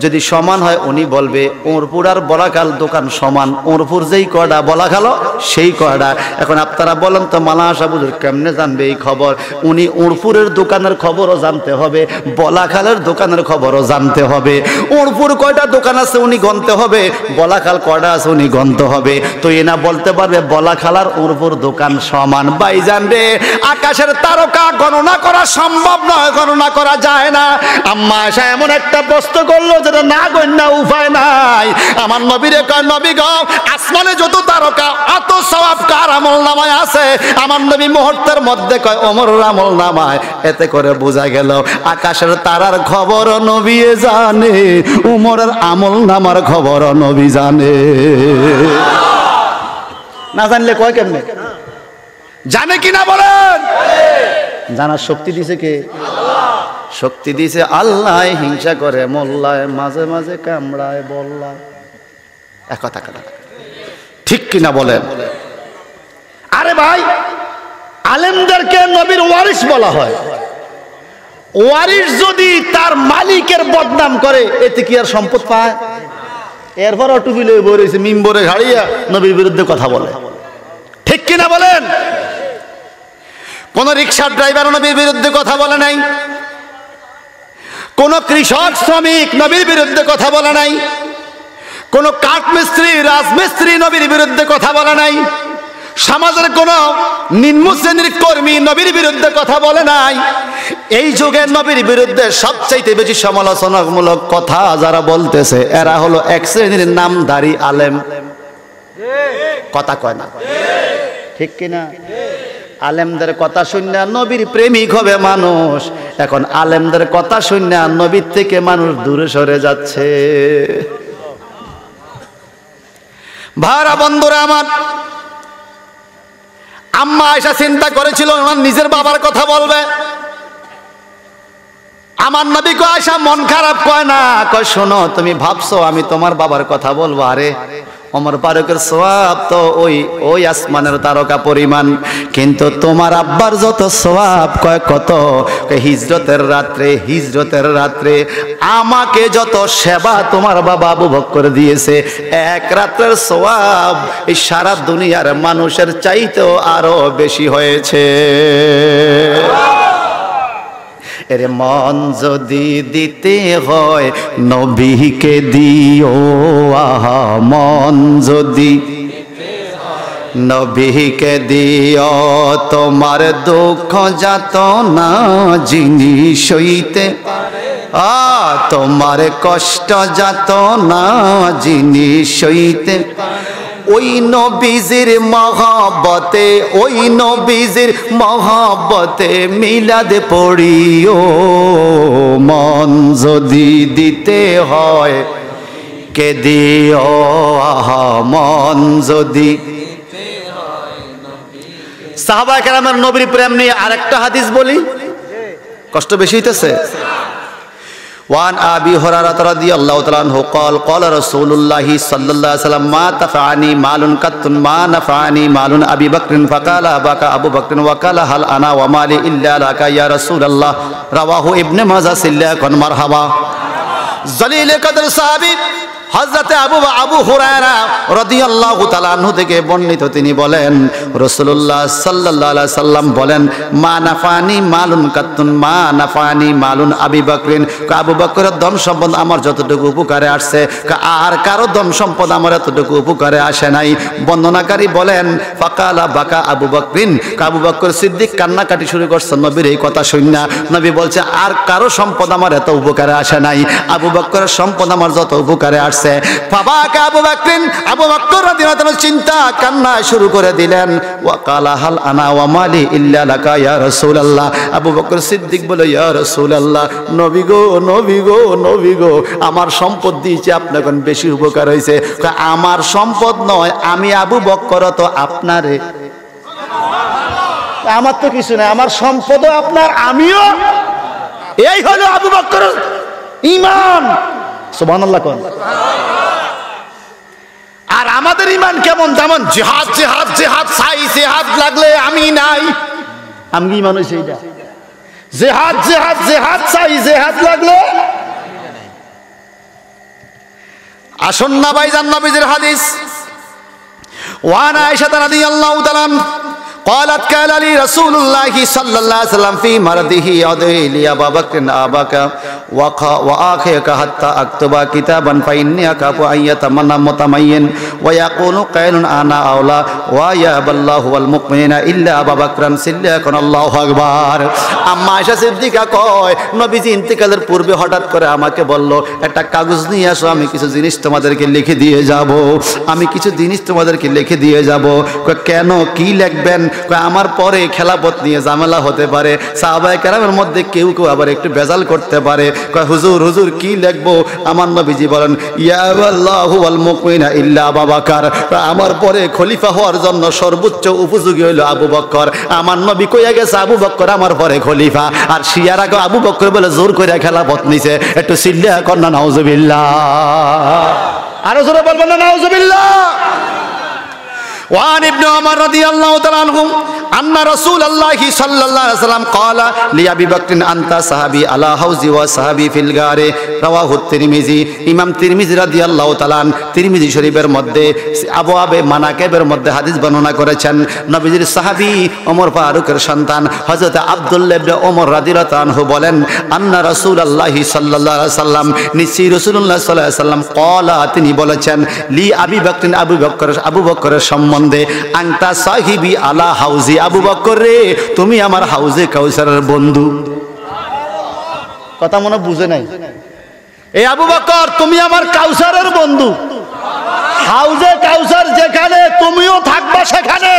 যদি সমান হয় উনি বলবে ওড়পুর আর বলাখাল দোকান সমান, ওড়পুর যেই কয়টা বলাখালও সেই কয়টা। এখন আপনারা বলেন তো মাওলানা সাহেব হুজুর কেমনে জানবে এই খবর? উনি ওড়পুরের দোকানের খবরও জানতে হবে, বলাখালের দোকানের খবরও জানতে হবে। ওড়পুর কয়টা দোকান আছে উনি গণতে হবে, বলাখাল কয়টা আছে উনি গণতে হবে। তো এনা বলতে পারবে বলাখাল আর ওড়পুর দোকান সমান। ভাইজান রে, আকাশের তারকা গণনা করা সম্ভব নয়, গণনা করা যায় না। আম্মা আয়েশা এমন একটা প্রশ্ন করলো যেটা না গণ্য উপায় নাই। আমার নবীরে কয়, নবী গো, আসমানে যত তারকা অত সওয়াব কার আমলনামায় আছে? আমার নবী মুহূর্তের মধ্যে কয় ওমরের আমলনামায়। এতে করে বোঝা গেল আকাশের তারার খবর নবী জানে, ওমরের আমলনামার খবর নবী জানে। না জানলে কয় কেমনে? জানে কিনা বলেন? জানার শক্তি দিছে কে? শক্তি দিছে আল্লাহ। হিংসা করে মোল্লায়, মাঝে মাঝে কামড়ায় বল্লায়। এক কথা ঠিক কিনা বলেন? আরে ভাই, আলেমদেরকে নবীর ওয়ারিস বলা হয়। ওয়ারিস যদি তার মালিকের বদনাম করে এতে কি আর সম্পদ পায়? এরপর টুপি লয়ে বইছে মিম্বরে ঘাড়িয়া নবীর বিরুদ্ধে কথা বলে। ঠিক কিনা বলেন? কোন রিকশার ড্রাইভার নবীর বিরুদ্ধে কথা বলে নাই, কোন কৃষক শ্রমিক নবীর বিরুদ্ধে কথা বলে নাই, কোন কাঠমিস্ত্রি রাজমিস্ত্রি নবীর বিরুদ্ধে কথা বলে নাই, সমাজের কোন নিম্ন শ্রেণীর কর্মী নবীর বিরুদ্ধে কথা বলে নাই। এই যুগে নবীর বিরুদ্ধে সবচাইতে বেশি সমালোচনামূলক কথা যারা বলতেছে এরা হলো এক শ্রেণীর নামধারী আলেম। কথা কয় না? ঠিক কিনা? আলেমদের কথা শুনে নবীর প্রেমিক হবে মানুষ, এখন আলেমদের কথা শুনে নবীর থেকে মানুষ দূরে সরে যাচ্ছে। ভাইরা বন্ধুরা আমার, আম্মা আয়েশা চিন্তা করেছিল ওনার নিজের বাবার কথা বলবে। আমার নবী কয়, আয়েশা মন খারাপ কয় না, কয় শোনো তুমি ভাবছো আমি তোমার বাবার কথা বলবো? আরে ওমর ফারুকের সওয়াব তো ওই আসমানের তারকা পরিমাণ, কিন্তু তোমার আব্বার যত সওয়াব কয় কত? হিজরতের রাত্রে আমাকে যত সেবা তোমার বাবা আবু বকর দিয়েছে, এক রাত্রের সওয়াব এই সারা দুনিয়ার মানুষের চাইতেও আরো বেশি হয়েছে। এরে মন যদি দিতে হয় নবীকে দিও, আহা মন যদি নবীকে দিও, তোমার দুঃখ যাতনা যিনি সইতে, তোমার কষ্ট যাতনা যিনি সইতে, ওই নবীজির মহব্বতে, ওই নবীজির মহব্বতে মিলাদ পড়িও। মন যদি দিতে হয় কে দিও, আহা মন যদি। সাহাবায়ে কেরামের নবীর প্রেম নিয়ে আরেকটা হাদিস বলি, কষ্ট বেশি হইতেছে। وعن أبي هريرة رضي الله تعالى عنه قال قال رسول الله صلى الله عليه وسلم ما نفعني مال قط ما نفعني مال أبي بكر فقال بكى أبو بكر وقال هل أنا ومالي إلا لك يا رسول الله رواه ابن ماجه سلكن مرحبا জলিল কদর সাহাবী হযরত আবু হুরায়রা রাদিয়াল্লাহু তাআলা আনহু থেকে বর্ণিত, তিনি বলেন রাসূলুল্লাহ সাল্লাল্লাহু আলাইহি সাল্লাম বলেন, মা নাফানি মালুন কাতুন মা নাফানি মালুন আবি বকরিন, আবু বকরের ধন সম্পদ আমার যতটুকু উপকারে আসছে আর কারো ধন সম্পদ আমার এতটুকু উপকারে আসে নাই। বর্ণনাকারী বলেন ফাকালা বাকা আবু বকরিন, আবু বকর সিদ্দিক কান্নাকাটি শুরু করছেন নবীর এই কথা শুনে। নবী বলছে আর কারো সম্পদ আমার এত উপকারে আসে নাই, আবু বকরের সম্পদ আমার যত উপকারে আসছে আছে। ফাবাকা আবু বকর, আবু বকর রাদিয়াল্লাহু তাআলা চিন্তা কান্না শুরু করে দিলেন। ওয়া কালা হাল আনা ওয়া মালি ইল্লা লাকা ইয়া রাসূলুল্লাহ। আবু বকর সিদ্দিক বলে, ইয়া রাসূলুল্লাহ, নবী গো নবী গো নবী গো, আমার সম্পদ দিয়েছে আপনার কোন বেশি উপকার হয়েছে। আমার সম্পদ নয়, আমি আবু বকর তো আপনারে, আমার তো কিছু নাই, আমার সম্পদও আপনার, আমিও। এই হলো আবু বকর ঈমান। সুবহানাল্লাহ কোন। আর আমাদের ঈমান কেমন? যেমন জিহাদ জিহাদ জিহাদ চাই, জিহাদ লাগলে আমি নাই। আমি ঈমান হইছে এইটা, জিহাদ জিহাদ জিহাদ চাই, জিহাদ লাগলে। আসুন না ভাইজান, নবীজির হাদিস। ওয়ান আয়েশা রাদিয়াল্লাহু তাআলা قالت قال لي رسول الله صلى الله عليه وسلم في مرضه ادعي لي ابا بكر اباك واخيك حتى اكتب كتابا فاني اخاف ان يتمنى متمين ويقول قائل انا اولى ويا الله والمؤمنين الا ابا بكر صديق الله اكبر। আম্মা আয়েশা সিদ্দিকা কয়, নবীজি ইন্তেকালের পূর্বে হঠাৎ করে আমাকে বলল, একটা কাগজ নিয়ে আসো, আমি কিছু জিনিস তোমাদেরকে লিখে দিয়ে যাব, আমি কিছু জিনিস তোমাদেরকে লিখে দিয়ে যাব। কেন, কি লিখবেন? আমার পরে খেলাফত নিয়ে ঝামেলা হতে পারে, সাহাবায়ে কেরামের মধ্যে কেউ কেউ আবার একটু বেজাল করতে পারে। হুজুর হুজুর কি লিখবো? আমার নবীজি বলেন, ইয়া আল্লাহু ওয়াল মুমিনা ইল্লা আবু বকর, আমার পরে খলিফা হওয়ার জন্য সর্বোচ্চ উপযোগী হইল আবু বকর। আমার নবী কইয়া গেছে আবু বকর আমার পরে খলিফা। আর শিয়ারা গো আবু বকর বলে জোর করে খেলাফত নিছে। একটু সিল্লা কর না নাউজুবিল্লাহ, আরো জোরে বলবেন না নাউজুবিল্লাহ। وعن ابن عمر رضي الله تعالى عنه أن رسول الله صلى الله عليه وسلم قال لأبي بكر أنت صحابي على حوزي وصحابي في الغار رواه الترمذي। ইমাম তিরমিজি রাদিয়াল্লাহু তাআলা তিরমিজি শরীফের মধ্যে আবওয়াবে মানাকিবের মধ্যে হাদিস বর্ণনা করেছেন। নবীজির সাহাবী ওমর ফারুকের সন্তান হযরত আব্দুল্লাহ ইবনে ওমর রাদিয়াল্লাহু আনহু বলেন, আন্না রাসূলুল্লাহি সাল্লাল্লাহু আলাইহি ওয়াসাল্লাম, নিশ্চয়ই রাসূলুল্লাহ সাল্লাল্লাহু আলাইহি ওয়াসাল্লাম ক্বালা, তিনি বলেছেন, লি আবি বকর, আবু বকরের সম্বন্ধে, আনতা সাহিবি আলা হাউজি, আবু বকর রে তুমি আমার হাউজে কাউসারের বন্ধু। কথা মনে বুঝে নাই? এই আবু বকর তুমি আমার কাউসারের বন্ধু, হাউজে কাউসার যেখানে তুমিও থাকবা সেখানে।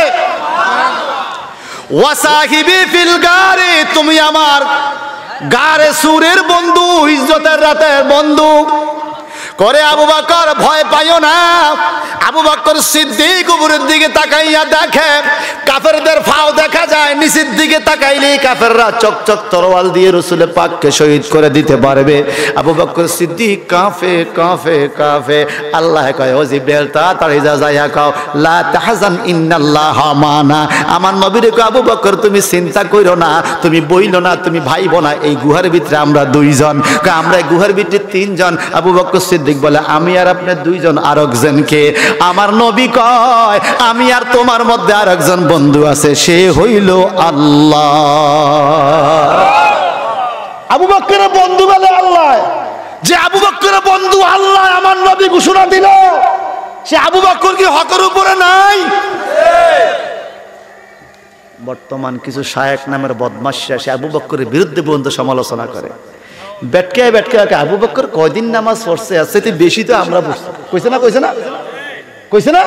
ওয়া সাহিবি ফিল গারে, তুমি আমার গারে সুরের বন্ধু, ইজ্জতের রাতের বন্ধু। করে আবু বকর ভয় পাইও না। আবু বকর সিদ্দিক উপরের দিকে তাকাইয়া দেখে কাফেরদের ফাও দেখা যায়, নিচের দিকে তাকাইলেই কাফেররা চকচক তরোয়াল দিয়ে রাসূল পাককে শহীদ করে দিতে পারবে। আবু বকর সিদ্দিক কাফে কাফে কাফে। আল্লাহ কয়, ও জিবরাইল তাড়াতাড়ি যা যাইয়া কও, লা তাহজান ইন্নাল্লাহা মানা, আমার নবীরে কয়, আবু বকর তুমি চিন্তা কইরো না, তুমি বইলো না, তুমি ভাইবো না, এই গুহার ভিতরে আমরা দুইজন, আমরা গুহার ভিতরে তিনজন। আবু বকর সিদ্দিক বলে, আমি আর আপনি দুইজন, আর একজনকে? আমার নবী কয়, আমি আর তোমার মধ্যে আর একজন বন্ধু আছে, সে হইল আল্লাহ। আবু বকরের বন্ধু বলে আল্লাহ, যে আবু বকরের বন্ধু আল্লাহ আমার নবী ঘোষণা দিল, সে আবু বকর কি হকের উপরে নাই? বর্তমান কিছু শায়েখ নামের বদমাশরা সে আবু বকরের বিরুদ্ধে পর্যন্ত সমালোচনা করে। বেটকায় বেটকায় আবু বকর কয়দিন নামাজ পড়ছে, আছে বেশি তো আমরা পড়ছি, কইছে না কইছে না কইছে না?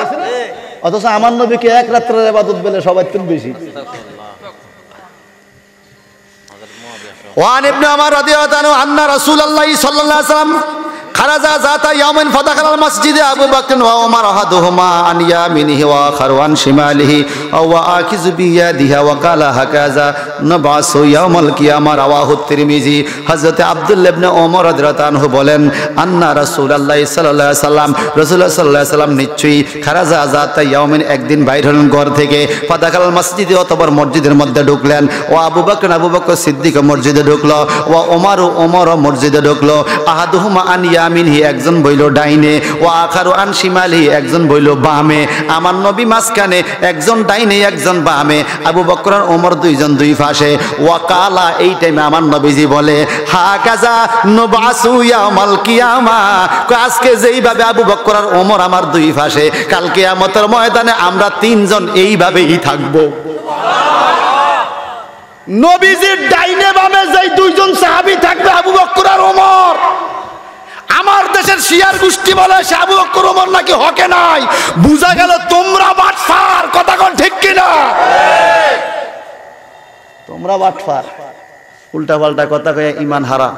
অথচ আমার নবীকে এক রাত্রের ইবাদত বলে সবার থেকে বেশি। ওয়ান ইবনে ওমর রাদিয়াল্লাহু আনহু আন্না রাসূলুল্লাহ সাল্লাল্লাহু আলাইহি ওয়াসাল্লাম খারাজা যাতা ইয়াউমিন ফাদাখালাল মাসজিদে আবু বকর ওয়া ওমর আহাদুহুমা আন ইয়ামিনিহি ওয়া আখারু আন শিমালিহি ওয়া আকিযু বিয়াদিহি ওয়া ক্বালা হাকাযা নাবাসু ইয়াউমাল কিয়ামা রাওয়াহু তিরমিজি। হযরত আব্দুল্লাহ ইবনে ওমর রাদিয়াল্লাহু আনহু বলেন, আন্না রাসূলুল্লাহ সাল্লাল্লাহু আলাইহি ওয়াসাল্লাম, রাসূলুল্লাহ সাল্লাল্লাহু আলাইহি ওয়াসাল্লাম নিশ্চয়ই খারাজা যাতা ইয়াউমিন একদিন বাইর হলেন ঘর থেকে, ফাদাখালাল মাসজিদে অতঃপর মসজিদের মধ্যে ঢুকলেন, ও আবু বকর সিদ্দিক মসজিদে ঢুকলো, ও ওমর মসজিদে ঢুকলো, আহাদুহুমা আন ইয়ামিনহি একজন বইল ডাইনে, ও আখারু আন শিমালিহি একজন বইল বামে। আমার নবী মাঝখানে, একজন ডাইনে একজন বামে, আবু বকর আর ওমর দুইজন দুই পাশে। ওয়াকালা, এই টাইমে আমার নবীজি বলে, হাকাযা নুবাসু ইয়াউমাল কিয়ামা, আজকে যেইভাবে আবু বকর আর ওমর আমার দুই পাশে, কাল কিয়ামতের ময়দানে আমরা তিনজন এইভাবেই থাকবো। নবীজির ডাইনে বামে যেই দুইজন সাহাবী থাকবে আবু বকর আর ওমর, আমার দেশে বাংলাদেশের শিয়ার গোষ্ঠী বলে সে আবু বকর ওমর নাকি হকে নাই, বুঝা গেল তোমরা বাটফার। কথা কোন ঠিক কিনা? তোমরা বাটফার, উল্টা পাল্টা কথা কয়ে ঈমান হারা।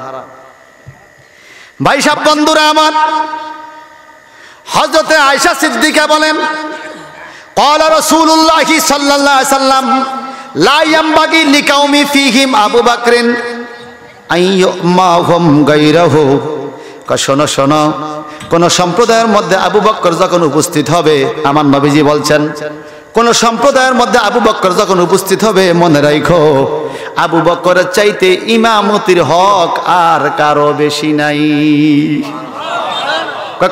ভাই সাহেব, বন্ধুরা আমার, হযরতে আয়েশা সিদ্দিকা বলেন ক্বালা রাসূলুল্লাহি সাল্লাল্লাহু আলাইহি সাল্লাম লা ইয়ামবাগি লিকাউমি ফীহিম আবু বকরিন আইয়ুমাহুম গায়রাহু। শোনো শোনো, কোন সম্প্রদায়ের মধ্যে আবু বকর যখন উপস্থিত হবে, আমার নবীজি বলছেন কোন সম্প্রদায়ের মধ্যে আবু বকর যখন উপস্থিত হবে, মনে রাখো আবু বকরের চাইতে ইমামতির হক আর কারো বেশি নাই।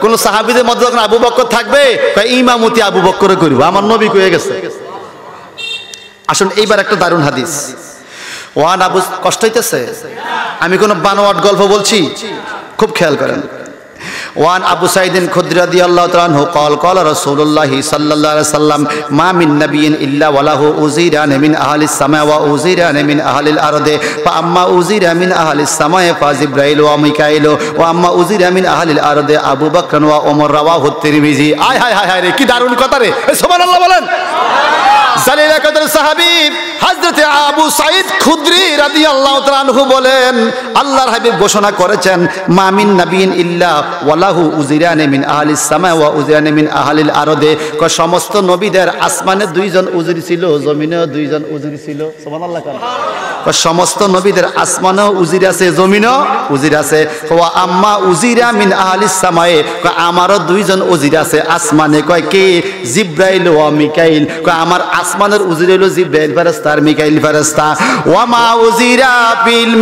কোন সাহাবীদের মধ্যে যখন আবু বকর থাকবে, ইমামতি আবু বকরে করব, আমার নবী কয়ে গেছে। আসুন এইবার একটা দারুণ হাদিস। ওয়ান আবু, কষ্ট হইতেছে? আমি কোন বানোয়াট গল্প বলছি? খুব খেয়াল করেন। ওয়ান আবু সাঈদিন খুদরি রাদিয়াল্লাহু তাআলা আনহু قال قال رسول الله صلى الله عليه وسلم ما من نبي الا وله وزيران من اهل السماء ووزيران من اهل الارض فاما وزير من اهل السماء فجبرائيل وميكائيل واما وزير من اهل الارض ابو بكر وعمر رواه الترمذي। আয় হায় হায় রে, কি দারুণ কথা রে, সুবহানাল্লাহ বলেন। জালিল কদর সাহাবী হযরত আবু সাঈদ খুদরি রাদিয়াল্লাহু তাআলা আনহু বলেন, আল্লাহর হাবিব ঘোষণা করেছেন মা মিন নাবিয়িন ইল্লা ওয়ালাহু উজিরানে মিন আহলিস সামা ওয়া উজিরানে মিন আহলিল আরদে। সমস্ত নবীদের আসমানে দুইজন উজির ছিল, জমিনেও দুইজন উজির ছিল। সুবহানাল্লাহ। সমস্ত নবীদের আসমানেও উজির আছে, জমিনেও উজির আছে। ওয়া আম্মা উজিরা মিন আহলিস সামায়ে, আমারও দুইজন উজির আছে আসমানে। কয় কে? জিবরাইল ওয়া মিকাইল। কয় আমার আসমানের উজির হলো জিবরাইল ফেরেশতা আর মিকাইল ফেরেশতা। ওয়া মা উজিরা বিল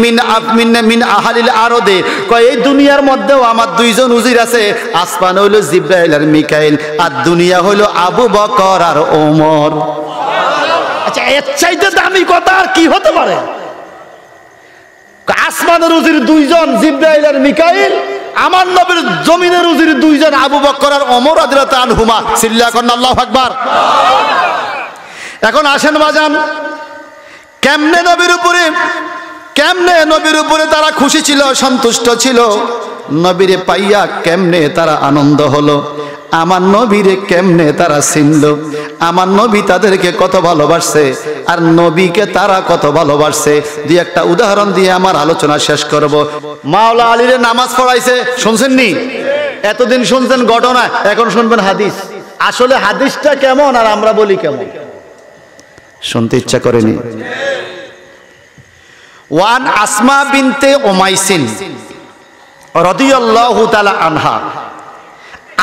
মিন আহলিল আরদে। কয় এই দুনিয়ার মধ্যেও আমার দুইজন উজির আছে, আসমান হইল জিবরাইল আর মিকাইল, আর দুনিয়া হইল আবু বকর আর ওমর। আচ্ছা, এর চাইতে দামি কথা আর কি হতে পারে? আসমানের উজির দুইজন জিবরাইল আর মিকাইল, আমার নবীর জমিনের উজির দুইজন আবু বকর আর ওমর রাদিয়াল্লাহু আনহুমা। সিল্লা করেন আল্লাহু আকবার। এখন আসেন বাজান, কেমনে নবীর উপরে তারা খুশি ছিল, সন্তুষ্ট ছিল, নবীরে পাইয়া কেমনে তারা আনন্দ হলো, আমার নবীরে কেমনে তারা চিনল, আমার নবী তাদেরকে কত ভালোবাসছে আর নবীকে তারা কত ভালোবাসছে। দুই একটা উদাহরণ দিয়ে আমার আলোচনা শেষ করব। মাওলা আলীরে নামাজ পড়াইছে, শুনছেন নি? এতদিন শুনছেন ঘটনা, এখন শুনবেন হাদিস। আসলে হাদিসটা কেমন আর আমরা বলি কেমন, শুনতে ইচ্ছা করেনি। ওয়ান আসমা বিনতে উমাইসিন রাদিয়াল্লাহু তাআলা আনহা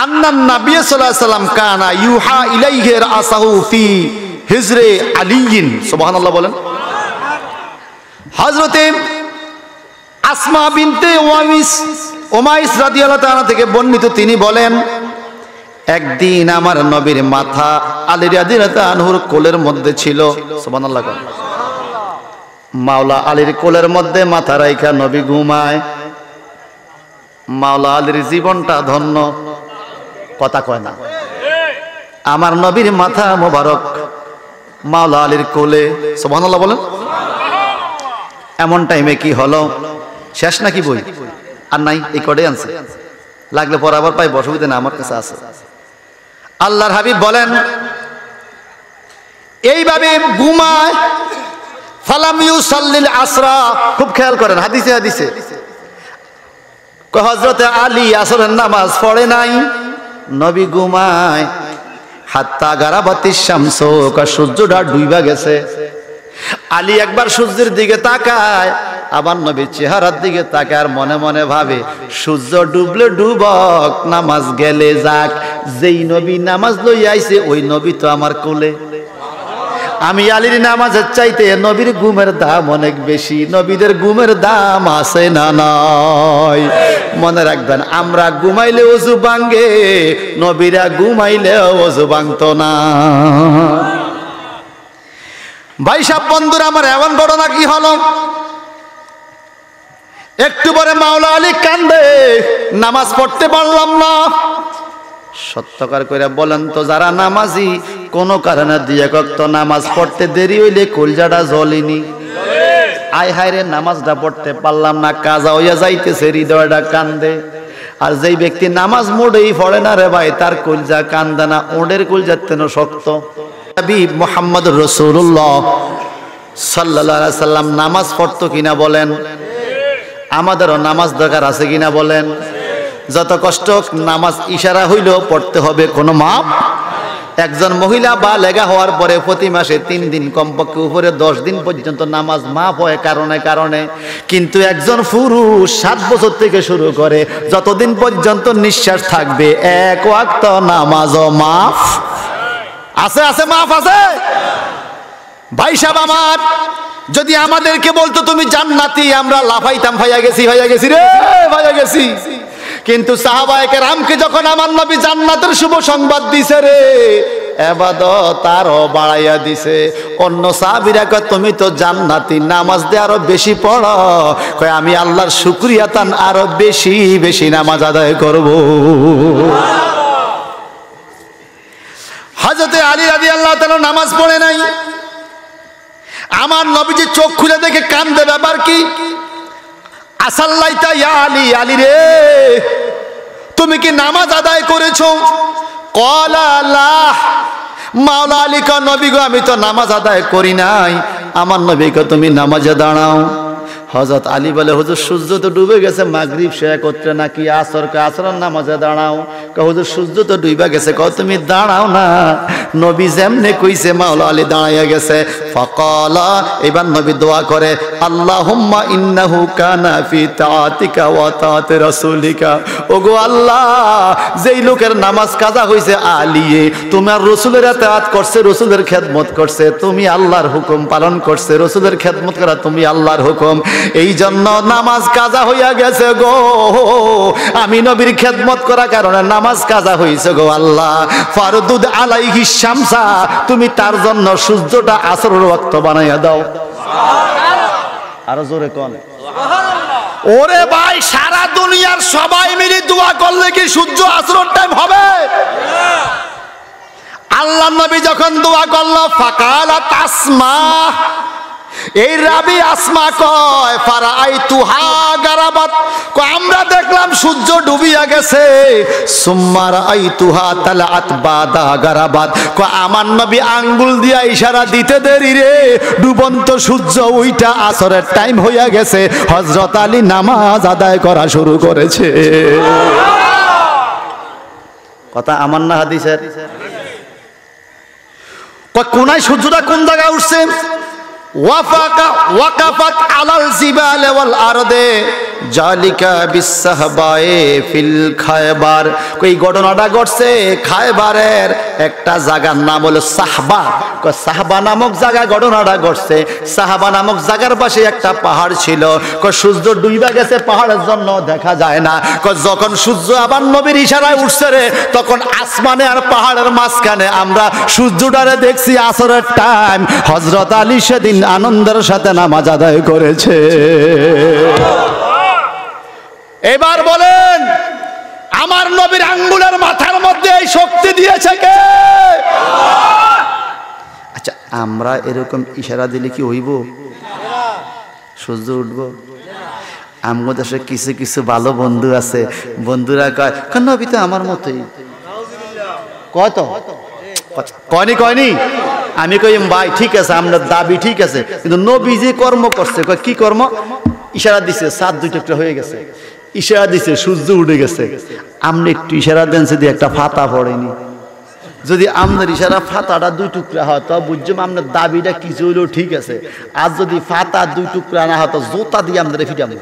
আন্নান নবী সাল্লাল্লাহু আলাইহি ওয়াসাল্লাম কানা ইউহা ইলাইহি রাসাহু ফি হিজরে আলিয়িন। সুবহানাল্লাহ বলেন। হযরতে আসমা বিনতে উমাইস রাদিয়াল্লাহু তাআলা থেকে বর্ণিত, তিনি বলেন একদিন আমার নবীর মাথা আলী রাদিয়াল্লাহু আনহুর কোলের মধ্যে ছিল। সুবহানাল্লাহ। মাওলা আলীর কোলের মধ্যে মাথা রাইখা নবী ঘুমায়। মাওলা আলীর জীবনটা ধন্য, কথা কয় না। আমার নবীর মাথা মোবারক মাওলা আলীর কোলে। সুবহানাল্লাহ বলেন। এমন টাইমে কি হলো, শেষ নাকি বই? আর নাই, এই কডে আনছে, লাগলে পর আবার পাই, অসুবিধা না, আমার কাছে আছে। আল্লাহর হাবিব বলেন এইভাবে ঘুমায়। ফালাম ইউসাল্লিল আসরা, খুব খেয়াল করেন হাদিসে হাদিসে হযরতে আলী আসরের নামাজ পড়ে নাই, নবী ঘুমায়। হাত্তা গারাবাতিশ শামস, সূর্যটা ডুইবা গেছে। আলী একবার সূর্যের দিকে তাকায়, আবার নবীর চেহারার দিকে তাকায়, আর মনে মনে ভাবে সূর্য ডুবলে ডুবক, নামাজ গেলে যাক, যেই নবী নামাজ লই আইছে ওই নবী তো আমার কোলে। আমি আলীর নামাজের চাইতে নবীর ঘুমের দাম অনেক বেশি। নবীদের ঘুমের দাম আছে না নাই? মনে রাখবেন, আমরা ঘুমাইলে ওযু ভাঙ্গে, নবীরা ঘুমাইলে ওযু ভাঙতো না। ভাই সাহেব, বন্ধুরা আমার, এমন ঘটনা কি হলো, একটু পরে মাওলা আলী কান্দে, নামাজ পড়তে পারলাম না। সত্যকার করে বলেন তো, যারা নামাজি কোন কারণে দিয়ে কত নামাজ পড়তে দেরি হইলে কলজাটা জ্বলেনি? আয় হায় রে, নামাজটা পড়তে পারলাম না, কাজা হইয়া যাইতেছে, হৃদয়টা কান্দে। আর যেই ব্যক্তি নামাজ মোড়েই পড়ে না রে ভাই, তার কলজা কান্দানা ওঁডের কলজার তেন শক্ত। নবী মুহাম্মদ রাসূলুল্লাহ সাল্লাল্লাহু আলাইহি সাল্লাম নামাজ পড়তো কিনা বলেন? আমাদেরও নামাজ দরকার আছে কিনা বলেন? যত কষ্ট নামাজ ইশারা হইলেও পড়তে হবে, কোনো মাপ। একজন মহিলা বালেগা হওয়ার পরে প্রতি মাসে 3 দিন কমপক্ষে উপরে 10 দিন পর্যন্ত নামাজ মাফ হয় কারণে। কিন্তু একজন পুরুষ 7 বছর থেকে শুরু করে যতদিন পর্যন্ত নিঃশ্বাস থাকবে এক ওয়াক্ত নামাজও মাফ আছে। আছে মাফ আছে। ভাই সাহেব আমার, যদি আমাদেরকে বলতো তুমি জান্নাতি, আমরা লাফাইতাম, ভাইয়া গেছি রে, ভাইয়া গেছি। কিন্তু সাহাবায়ে কেরামকে যখন আমার নবী জান্নাতের শুভ সংবাদ দিছে রে, ইবাদত আরো বাড়াইয়া দিছে। অন্য সাহাবীরা কয় তুমি তো জান্নাতি, নামাজ দিয়ে আরো বেশি পড়ো। কয় আমি আল্লাহর শুকরিয়া তান আরো বেশি বেশি নামাজ আদায় করব। হযরতে আলী রাদিয়াল্লাহু তাআলা নামাজ পড়ে নাই। আমার নবীজি চোখ খুলে দেখে কান্দে, ব্যাপার কি? আসাল্লাইতা ইয়া আলী, আলী রে তুমি কি নামাজ আদায় করেছো? ক্বালা লা। মাওলা আলী কয় নবী গো আমি তো নামাজ আদায় করি নাই। আমার নবী কয় তুমি নামাজে দাঁড়াও। হযরত আলী বলে হুজুর সূর্য তো ডুবে গেছে, মাগরিব সে একত্রে নাকি আসর? কয় আসরের নামাজে দাঁড়াও। কয় হুজুর সূর্য তো ডুবে গেছে। কয় তুমি দাঁড়াও না। নবী যেমনে কইছে মাওলা আলী দাঁড়াইয়া গেছে। ফাকালা, এবার নবী দোয়া করে আল্লাহুম্মা ইন্নাহু কানা ফি তাআতিকা ওয়া তাআতি রাসূলিকা। ওগো আল্লাহ, যেই লোকের নামাজ কাজা হইছে আলিয়ে, তোমার রাসূলের ইতাআত করছে, রাসূলের খেদমত করছে, তুমি আল্লাহর হুকুম পালন করছে। রাসূলের খেদমত করা তুমি আল্লাহর হুকুম, এই জন্য নামাজ কাজা হইয়া গেছে গো। আমি নবীর খেদমত করার কারণে নামাজ কাজা হইছে গো আল্লাহ। ফারদুদ আলাইহি শামসা, তুমি তার জন্য সূর্যটা আসরের ওয়াক্ত বানাইয়া দাও। আরো জোরে কোন সুবহানাল্লাহ। ওরে ভাই, সারা দুনিয়ার সবাই মিলে দোয়া করলে কি সূর্য আসরের টাইম হবে? আল্লাহর নবী যখন দোয়া করলো ফাকালা তাসমা, এই রাবি আসমা কয় ফারাআইতুহা গারাবাত, কয় আমরা দেখলাম সূর্য ডুবিয়া গেছে। সুম্মা রাআইতুহা তালাআত বাদা গারাবাত, কয় আমার নবী আঙ্গুল দিয়া ইশারা দিতে দেরি রে, ডুবন্ত সূর্য ওইটা আসরের টাইম হইয়া গেছে। হযরত আলী নামাজ আদায় করা শুরু করেছে। কথা আমার না হাদিসের? কয় কোনায় সূর্যটা কোন জায়গায় উঠছে? ওয়াকাফাত আলাল জিবাল ওয়াল আরদে জালিকা বিসসাহবায়ে ফিল খায়বার। এই ঘটনাটা ঘটছে খায়বারের একটা জায়গার নাম হলো সাহবা। সাহবা নামক জায়গায় ঘটনাটা ঘটছে। সাহবা নামক জায়গার পাশে একটা পাহাড় ছিল। সূর্য ডুইবা গেছে, পাহাড়ের জন্য দেখা যায় না। যখন সূর্য আবার নবীর ইশারায় উঠছে রে, তখন আসমানে আর পাহাড়ের মাঝখানে আমরা সূর্যটারে দেখছি আসরের টাইম। হযরত আলী সেদিন আনন্দের সাথে নামাজ আদায় করেছে। এবার বলেন, আমার নবীর আঙ্গুলের মাথার মধ্যে এই শক্তি দিয়েছে কে? আচ্ছা, আমরা এরকম ইশারা দিলে কি হইব? সূর্য উঠবো? আমগো দেশে কিছু কিছু ভালো বন্ধু আছে, বন্ধুরা কয় নবী তো আমার মতোই। কয় তো কয়নি? আমি কই ভাই ঠিক আছে, আপনার দাবি ঠিক আছে, কিন্তু নবী যে কর্ম করছে, কয় কি কর্ম? ইশারা দিছে, চাঁদ 2 টুকরা হয়ে গেছে। ইশারা দিছে, সূর্য উঠে গেছে। আপনি একটু ইশারা দেন, যদি একটা ফাতা পড়েনি। যদি আপনার ইশারা ফাতাটা 2 টুকরা হয়, তো বুঝলাম আপনার দাবিটা কিছু হইলেও ঠিক আছে। আর যদি ফাতা 2 টুকরা না হতো, জোতা দিয়ে আমাদের ফিটাবো।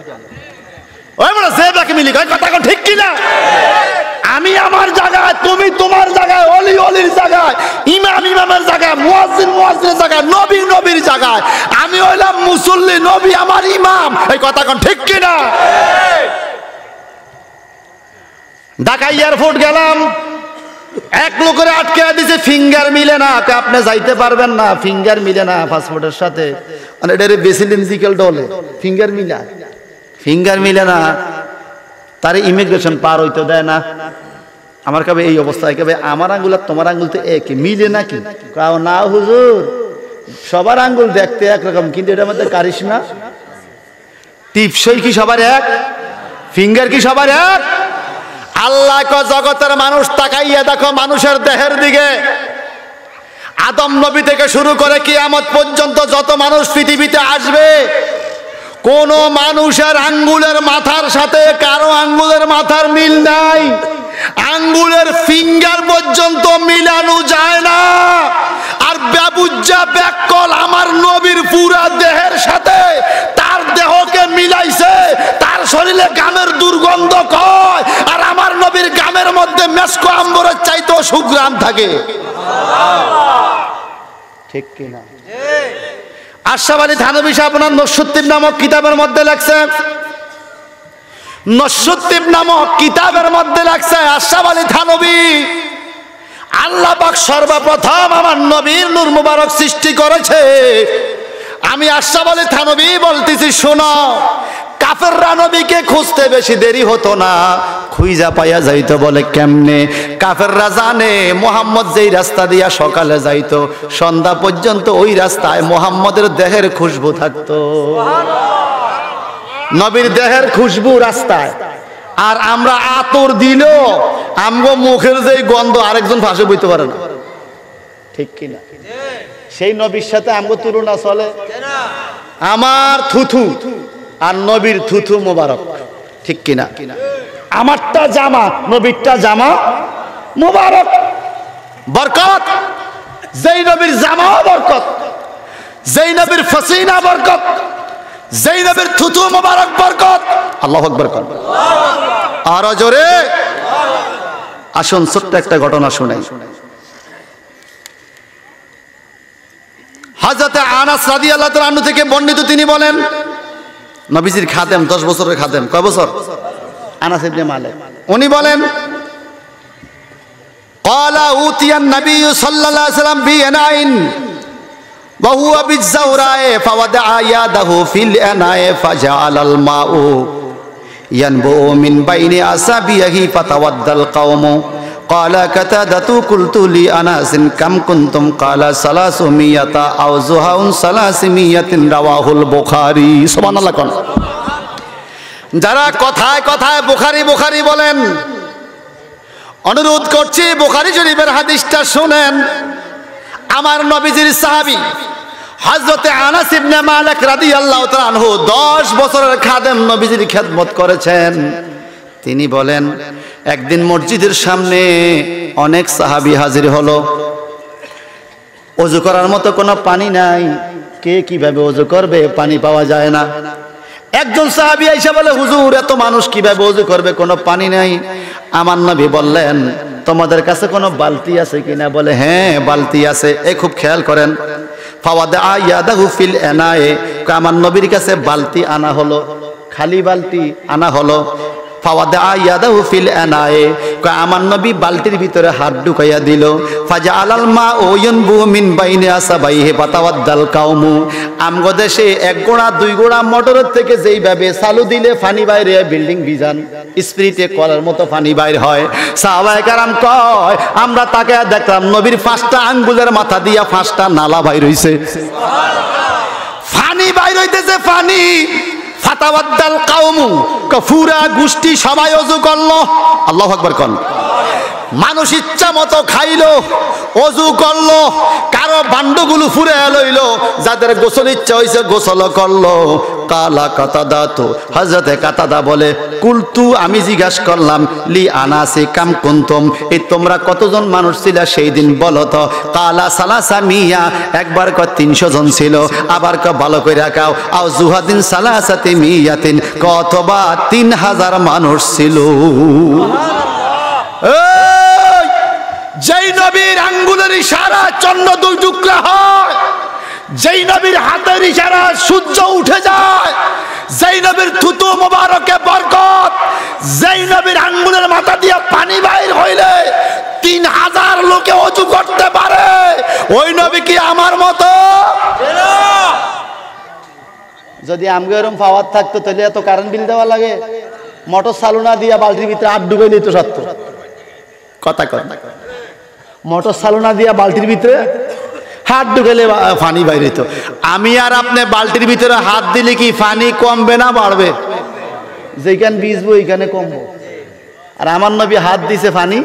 ওই বলে যে বাকি মিলি কয় কথা ঠিক কিনা? আমি আমার জায়গায়, তুমি তোমার জায়গায়, অলি অলির জায়গায়, ইমাম ইমামের জায়গায়, মুয়াজ্জিন মুয়াজ্জিনের জায়গায়, নবী নবীর জায়গায়। আমি হইলাম মুসল্লি, নবী আমার ইমাম। এই কথা কোন ঠিক কিনা? ঢাকা এয়ারপোর্ট গেলাম, এক লোকের আটকে দিছে, ফিঙ্গার মিলে না, আপনি যাইতে পারবেন না, ফিঙ্গার মিলে না পাসপোর্টের সাথে। মানে এটা বেসিলিজিক্যাল ডলে ফিঙ্গার মিলে না, তারে ইমিগ্রেশন পার হইতে দেয় না। আমার কবে এই অবস্থায় কবে আমার আঙ্গুল আর তোমার আঙ্গুল তো একই, মিলে নাকি? না হুজুর, সবার আঙ্গুল দেখতে একরকম, কিন্তু এটার মধ্যে কারিশমা, টিপসই কি সবার এক? ফিঙ্গার কি সবার এক? আল্লাহ জগতের মানুষ তাকাইয়া দেখো মানুষের দেহের দিকে। আদম নবী থেকে শুরু করে কিয়ামত পর্যন্ত যত মানুষ পৃথিবীতে আসবে, কোন মানুষের আঙ্গুলের মাথার সাথে কারো আঙ্গুলের মাথার মিল নাই। আঙ্গুলের ফিঙ্গার পর্যন্ত মিলানো যায় না। আর ব্যবুজ্জা ব্যাকল আমার নবীর পুরা দেহের সাথে তার দেহকে মিলাইছে। তার শরীরে গামের দুর্গন্ধ কয়, আর আমার নবীর গামের মধ্যে মেসকো আম্বরের চাইতেও সুঘ্রাণ থাকে। ঠিক কিনা? আশরাফ আলী থানভী সাহেব আপনার নসুত্তিব নামক কিতাবের মধ্যে লেখছে, নসুত্তিব নামক কিতাবের মধ্যে লেখছে আশরাফ আলী থানভী, আল্লাহ পাক সর্বপ্রথম আমার নবীর নূর মুবারক সৃষ্টি করেছে। আমি আশরাফ আলী থানভী বলতেছি, শোনো, কাফেররা নবীকে খুঁজতে বেশি দেরি হতো না, খুঁজা পাইয়া যাইতো। বলে কেমনে? কাফেররা জানে মুহাম্মদ যেই রাস্তা দিয়া সকালে যাইতো, সন্ধ্যা পর্যন্ত ওই রাস্তায় মুহাম্মদের দেহের খুশবু থাকতো। নবীর দেহের খুশবু রাস্তায়। আর আমরা আতর দিল আমগো মুখের যে গন্ধ আরেকজন ফাঁসে বইতে পারে না। ঠিক কিনা? সেই নবীর সাথে আমগো তুলনা চলে? আমার থুথু আর নবীর থুথু মোবারক। ঠিক কিনা? আমারটা জামা, নবীরটা জামা মোবারক, বরকত। যেই নবীর জামা বরকত, যেই নবীর ফসিনা বরকত, যেই নবীর থুথু মোবারক বরকত। আল্লাহু আকবার। আর জোরে আসুন ছোট্ট একটা ঘটনা শুনাই। হযরতে আনাস রাদিয়াল্লাহু তাআলা আনহু থেকে বর্ণিত, তিনি বলেন, নবীজির খাদেম, 10 বছরের খাদেম। কয় বছর? আনাস ইবনে মালিক। উনি বলেন, ক্বালা উতিয়ান নবী সাল্লাল্লাহু আলাইহি ওয়াসাল্লাম বিআনাইন ওয়া হুয়া বিযাওরায়ে ফাওয়াদা ইয়াদাহু ফিল আনায়ে ফাজাআলাল মাউ ইয়ানবু মিন বাইনি আসাবিহি ফাতাওয়াদ্দাল কওমু। ক্বালা কাতাদাতু কুলতু লি আনাসিন কাম কুনতুম? ক্বালা সালাসুমিয়াতা আও যুহাউন সালাসিমিয়াতিন রাওয়াহুল বুখারী। সুবহানাল্লাহ। কোন যারা কথায় কথায় বুখারী বুখারী বলেন, অনুরোধ করছি বুখারী শরীফের হাদিসটা শুনেন। আমার নবীজির সাহাবী হযরতে আনাস ইবনে মালিক রাদিয়াল্লাহু তাআলা আনহু 10 বছরের খাদেম, নবীজির খেদমত করেছেন। তিনি বলেন, একদিন মসজিদের সামনে অনেক সাহাবী হাজির হলো। ওযু করার মতো কোনো পানি নাই, কে কিভাবে ওযু করবে? পানি পাওয়া যায় না। একজন সাহাবী আইসা বলে, হুজুর, এত মানুষ কিভাবে ওযু করবে? কোনো পানি নাই। আমার নবী বললেন, তোমাদের কাছে কোনো বালতি আছে কিনা? বলে, হ্যাঁ, বালতি আছে। এই খুব খেয়াল করেন, ফাওয়াদা ইয়াদাহু ফিল আনায়ে, আমার নবীর কাছে বালতি আনা হলো, খালি বালতি আনা হলো। ফাওয়াদা ইয়াদাহু ফিল আনায়ে, আমার নবী বালতির ভিতরে হাত ঢুকাইয়া দিল। ফাজাআলাল মাউ ইয়ানবু মিন বাইনি আসাবাইহি ফাতাওয়াদ্দাল কওমু। আমগো দেশে 1 গোড়া 2 গোড়া মোটরের থেকে যেইভাবে চালু দিলে পানি বাইরে বিল্ডিং বিজান স্পিরিটে কলার মতো পানি বাইর হয়, সাহাবায়ে কেরাম কয়, আমরা তাকে দেখলাম নবীর 5টা আঙ্গুলের মাথা দিয়া 5টা নালা বাইর হইছে। সুবহানাল্লাহ। পানি বাইর হইতেছে, পানি। ফাতাওয়াদ্দাল কওমু, পুরা গোষ্ঠী সবাই ওযু করলো। আল্লাহু আকবার। কোন মানুষ ইচ্ছা মতো খাইলো, ওযু করলো, কারো বান্ডগুলো ফুরে লইলো, যাদের গোসল ইচ্ছা হইছে গোসল করলো। কালা কাতাদাতু, হযরতে কাতাদা বলে, কুলতু, আমি জিজ্ঞাসা করলাম, লি আনাসি কাম কুনতুম, এই তোমরা কতজন মানুষ ছিল সেই দিন বলো তো? কালা সালাসা মিয়া, একবার ক 300 জন ছিল, আবার ক ভালো করে রাখাও, আও জুহাদিন সালাসাতি মিয়াতিন, অথবা 3000 মানুষ ছিল। যেই নবীর আঙ্গুলের ইশারা চন্দ্র 2 টুকরা হয়, যেই নবীর হাতের ইশারা সূর্য উঠে যায়, যেই নবীর থুতু মোবারকে বরকত, যেই নবীর আঙ্গুলের মাথা দিয়ে পানি বাইর হইলে 3000 লোকে ওযু করতে পারে, ওই নবী কি আমার মতো? যদি আমগো এরকম পাওয়ার থাকতো তাহলে এত কারেন্ট বিল দেওয়া লাগে? মোটর চালু না দিয়া বালতির ভিতরে হাত ডুবাই নিত সত্য কথা কথা। মোটর চালু না দিয়া বালতির ভিতরে হাত ঢুকালে পানি বাইরে তো। আমি আর আপনি বালতির ভিতরে হাত দিলে কি পানি কমবে না বাড়বে? যেখানে ভিজবো এইখানে কমবো। আর আমার নবী হাত দিছে পানি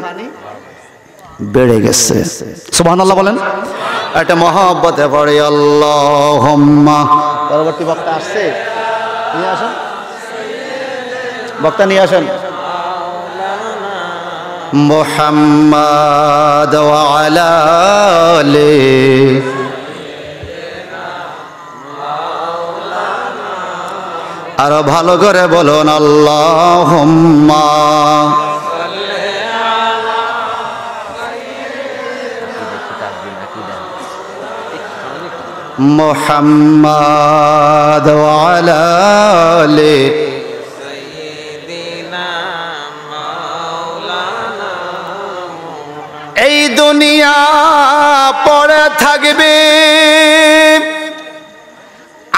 বেড়ে গেছে। সুবহানাল্লাহ বলেন। একটা মহব্বতে পড়ে আল্লাহুম্মা। পরবর্তী বক্তা আসছে, নিয়ে আসেন, বক্তা নিয়ে আসেন। মুহাম্মাদ ওয়া আলা আলিহি আরো ভালো করে বলুন আল্লাহুম্মা মুহাম্মাদ ওয়া আলা আলিহি সাইয়্যিদিনা মাওলানা। এই দুনিয়া পড়ে থাকবে,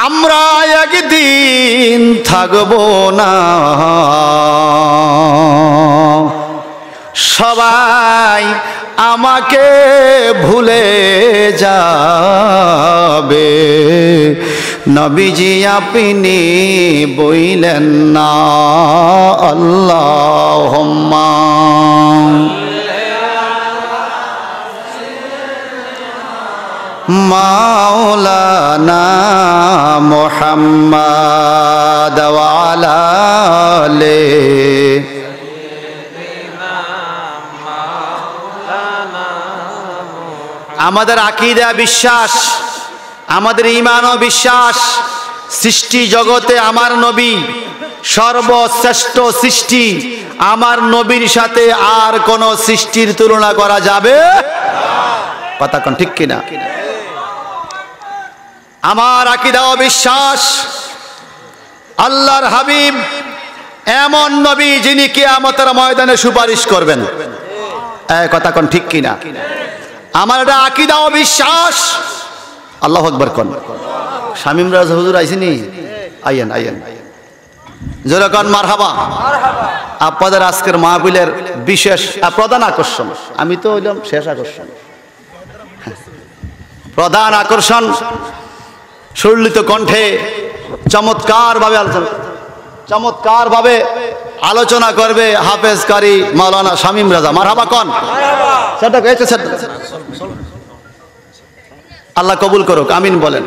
আমরা একদিন থাকব না। সবাই আমাকে ভুলে যাবে, নবীজি আপনি বইলেন না আল্লাহুম্মা মাওলানা মুহাম্মাদ ওয়া আলা আলিহি। আমাদের আকীদা বিশ্বাস, আমাদের ঈমান ও বিশ্বাস, সৃষ্টি জগতে আমার নবী সর্বশ্রেষ্ঠ সৃষ্টি। আমার নবীর সাথে আর কোন সৃষ্টির তুলনা করা যাবে কথা কোন ঠিক কিনা? আমার আকীদা ও বিশ্বাস, আল্লাহর হাবিব এমন নবী যিনি কিয়ামতের ময়দানে সুপারিশ করবেন। কথা কোন ঠিক কিনা? আমার এটা আকীদা ও বিশ্বাস। আল্লাহু আকবার কোন। শামীম রাজ হুজুর আইছেনি? আইয়েন আইয়েন, জোরে কোন মারহাবা। আপনাদের আজকের মাহফিলের বিশেষ প্রধান আকর্ষণ, আমি তো হইলাম শেষ আকর্ষণ। প্রধান আকর্ষণ সুরলিত কণ্ঠে চমৎকার ভাবে আলোচনা করবে হাফেজ কারি মাওলানা শামীম রাজা। মারহাবা কোন। আল্লাহ কবুল করুক, আমিন বলেন।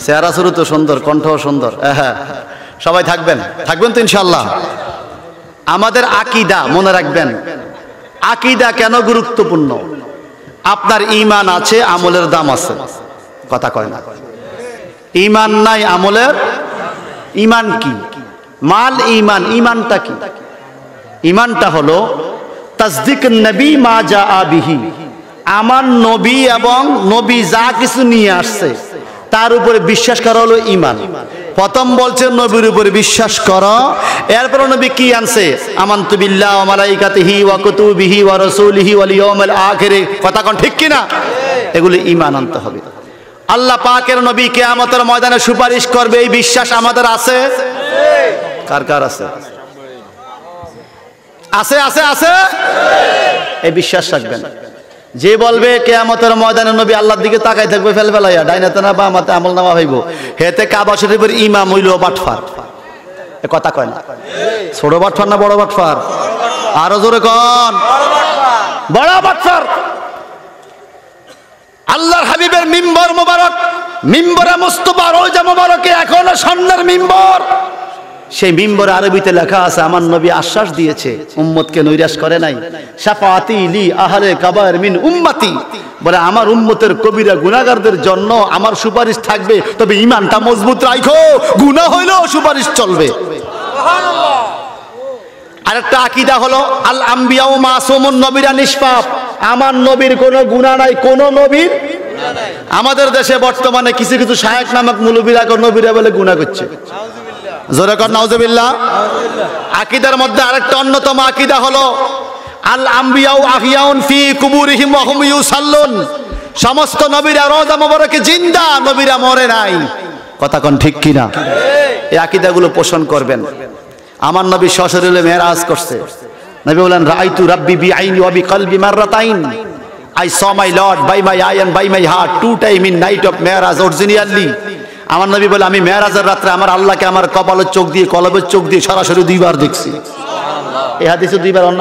চেহারা শুরু তো সুন্দর, কণ্ঠ সুন্দর। হ্যাঁ, সবাই থাকবেন তো ইনশাআল্লাহ। আমাদের আকীদা মনে রাখবেন, আকীদা কেন গুরুত্বপূর্ণ? আপনার ঈমান আছে, আমলের দাম আছে। কথা কয় না। ঈমান নাই, আমলের। ঈমান কি? মাল ঈমান। ঈমানটা কি? ঈমানটা হলো তাসদিক নবী মা জাআ বিহি। আমার নবী এবং নবী যা কিছু নিয়ে আসছে তার উপরে বিশ্বাস করা হলো ঈমান। প্রথম বলছে নবীর উপরে বিশ্বাস করো, এরপর নবী কি আনছে? আমানতু বিল্লাহি ওয়া মালাইকাতিহি ওয়া কুতুবিহি ওয়া রাসূলিহি ওয়াল ইয়াউমিল আখির। কথা কোন ঠিক কিনা? এগুলো ঈমান আনতে হবে। আল্লাহ পাকের নবী কিয়ামতের ময়দানে সুপারিশ করবে, এই বিশ্বাস আমাদের আছে? কার কার আছে? আছে আছে আছে। এই বিশ্বাস রাখবেন। যে বলবে কিয়ামতের ময়দানে নবী আল্লাহর দিকে তাকাই থাকবে ফেলফেলাইয়া, ডাইনাতে না বামাতে আমলনামা হইব, হেতে কাবা শরীফের ইমাম হইল বাটফার। এ কথা কয় না? ছোট বাটফার না বড় বাটফার? আরো জোরে কোন। বড় বাটফার। আল্লাহর হাবিবের মিম্বর মোবারক, মিম্বরে মুস্তাফা রওজা মোবারকে এখনো স্বর্ণের মিম্বর। সেই মিম্বরে আরবিতে লেখা আছে, আমার নবী আশ্বাস দিয়েছে, উম্মতকে নৈরাশ করে নাই। শাফাআতি লি আহলে কাবায়ের মিন উম্মতি, বলে আমার উম্মতের কবিরা গুনাহগারদের জন্য আমার সুপারিশ থাকবে, তবে ঈমানটা মজবুত রাখো, গুনাহ হইলেও সুপারিশ চলবে। সুবহানাল্লাহ। আরেকটা আকীদা হলো আল আম্বিয়াউ মাসুমুন, নবীরা নিষ্পাপ। আমার নবীর কোনো গুনাহ নাই, কোন নবীর গুনাহ নাই। আমাদের দেশে বর্তমানে কিছু কিছু শায়েখ নামক মুলবিরা নবীরা বলে গুনাহ করছে। জোরে কর নাউজুবিল্লাহ। আকীদার মধ্যে আরেকটা অন্যতম আকীদা হলো আল আম্বিয়াউ আহিয়াউন ফি কুবুরিহিম ওয়া হুম ইউসাল্লুন। সমস্ত নবীরা রওজা মোবারকে জিন্দা, নবীরা মরে নাই। কথা কোন ঠিক কিনা? এই আকীদাগুলো পোষণ করবেন। আমার নবী সশরীরে মেরাজ করছে। নবী বলেন রাআইতু রাব্বি বিআইনি ওয়া বিকলবি মাররাতাইন। I saw my Lord by my eye and by my heart 2 times in night of Mi'raj originally. আমার নবী বলে আমি মেরাজের রাত্রে আমার আল্লাহকে আমার কপালের চোখ দিয়ে, কলবের চোখ দিয়ে সরাসরি 2 বার দেখছি। এই হাদিসে 2 বার অন্য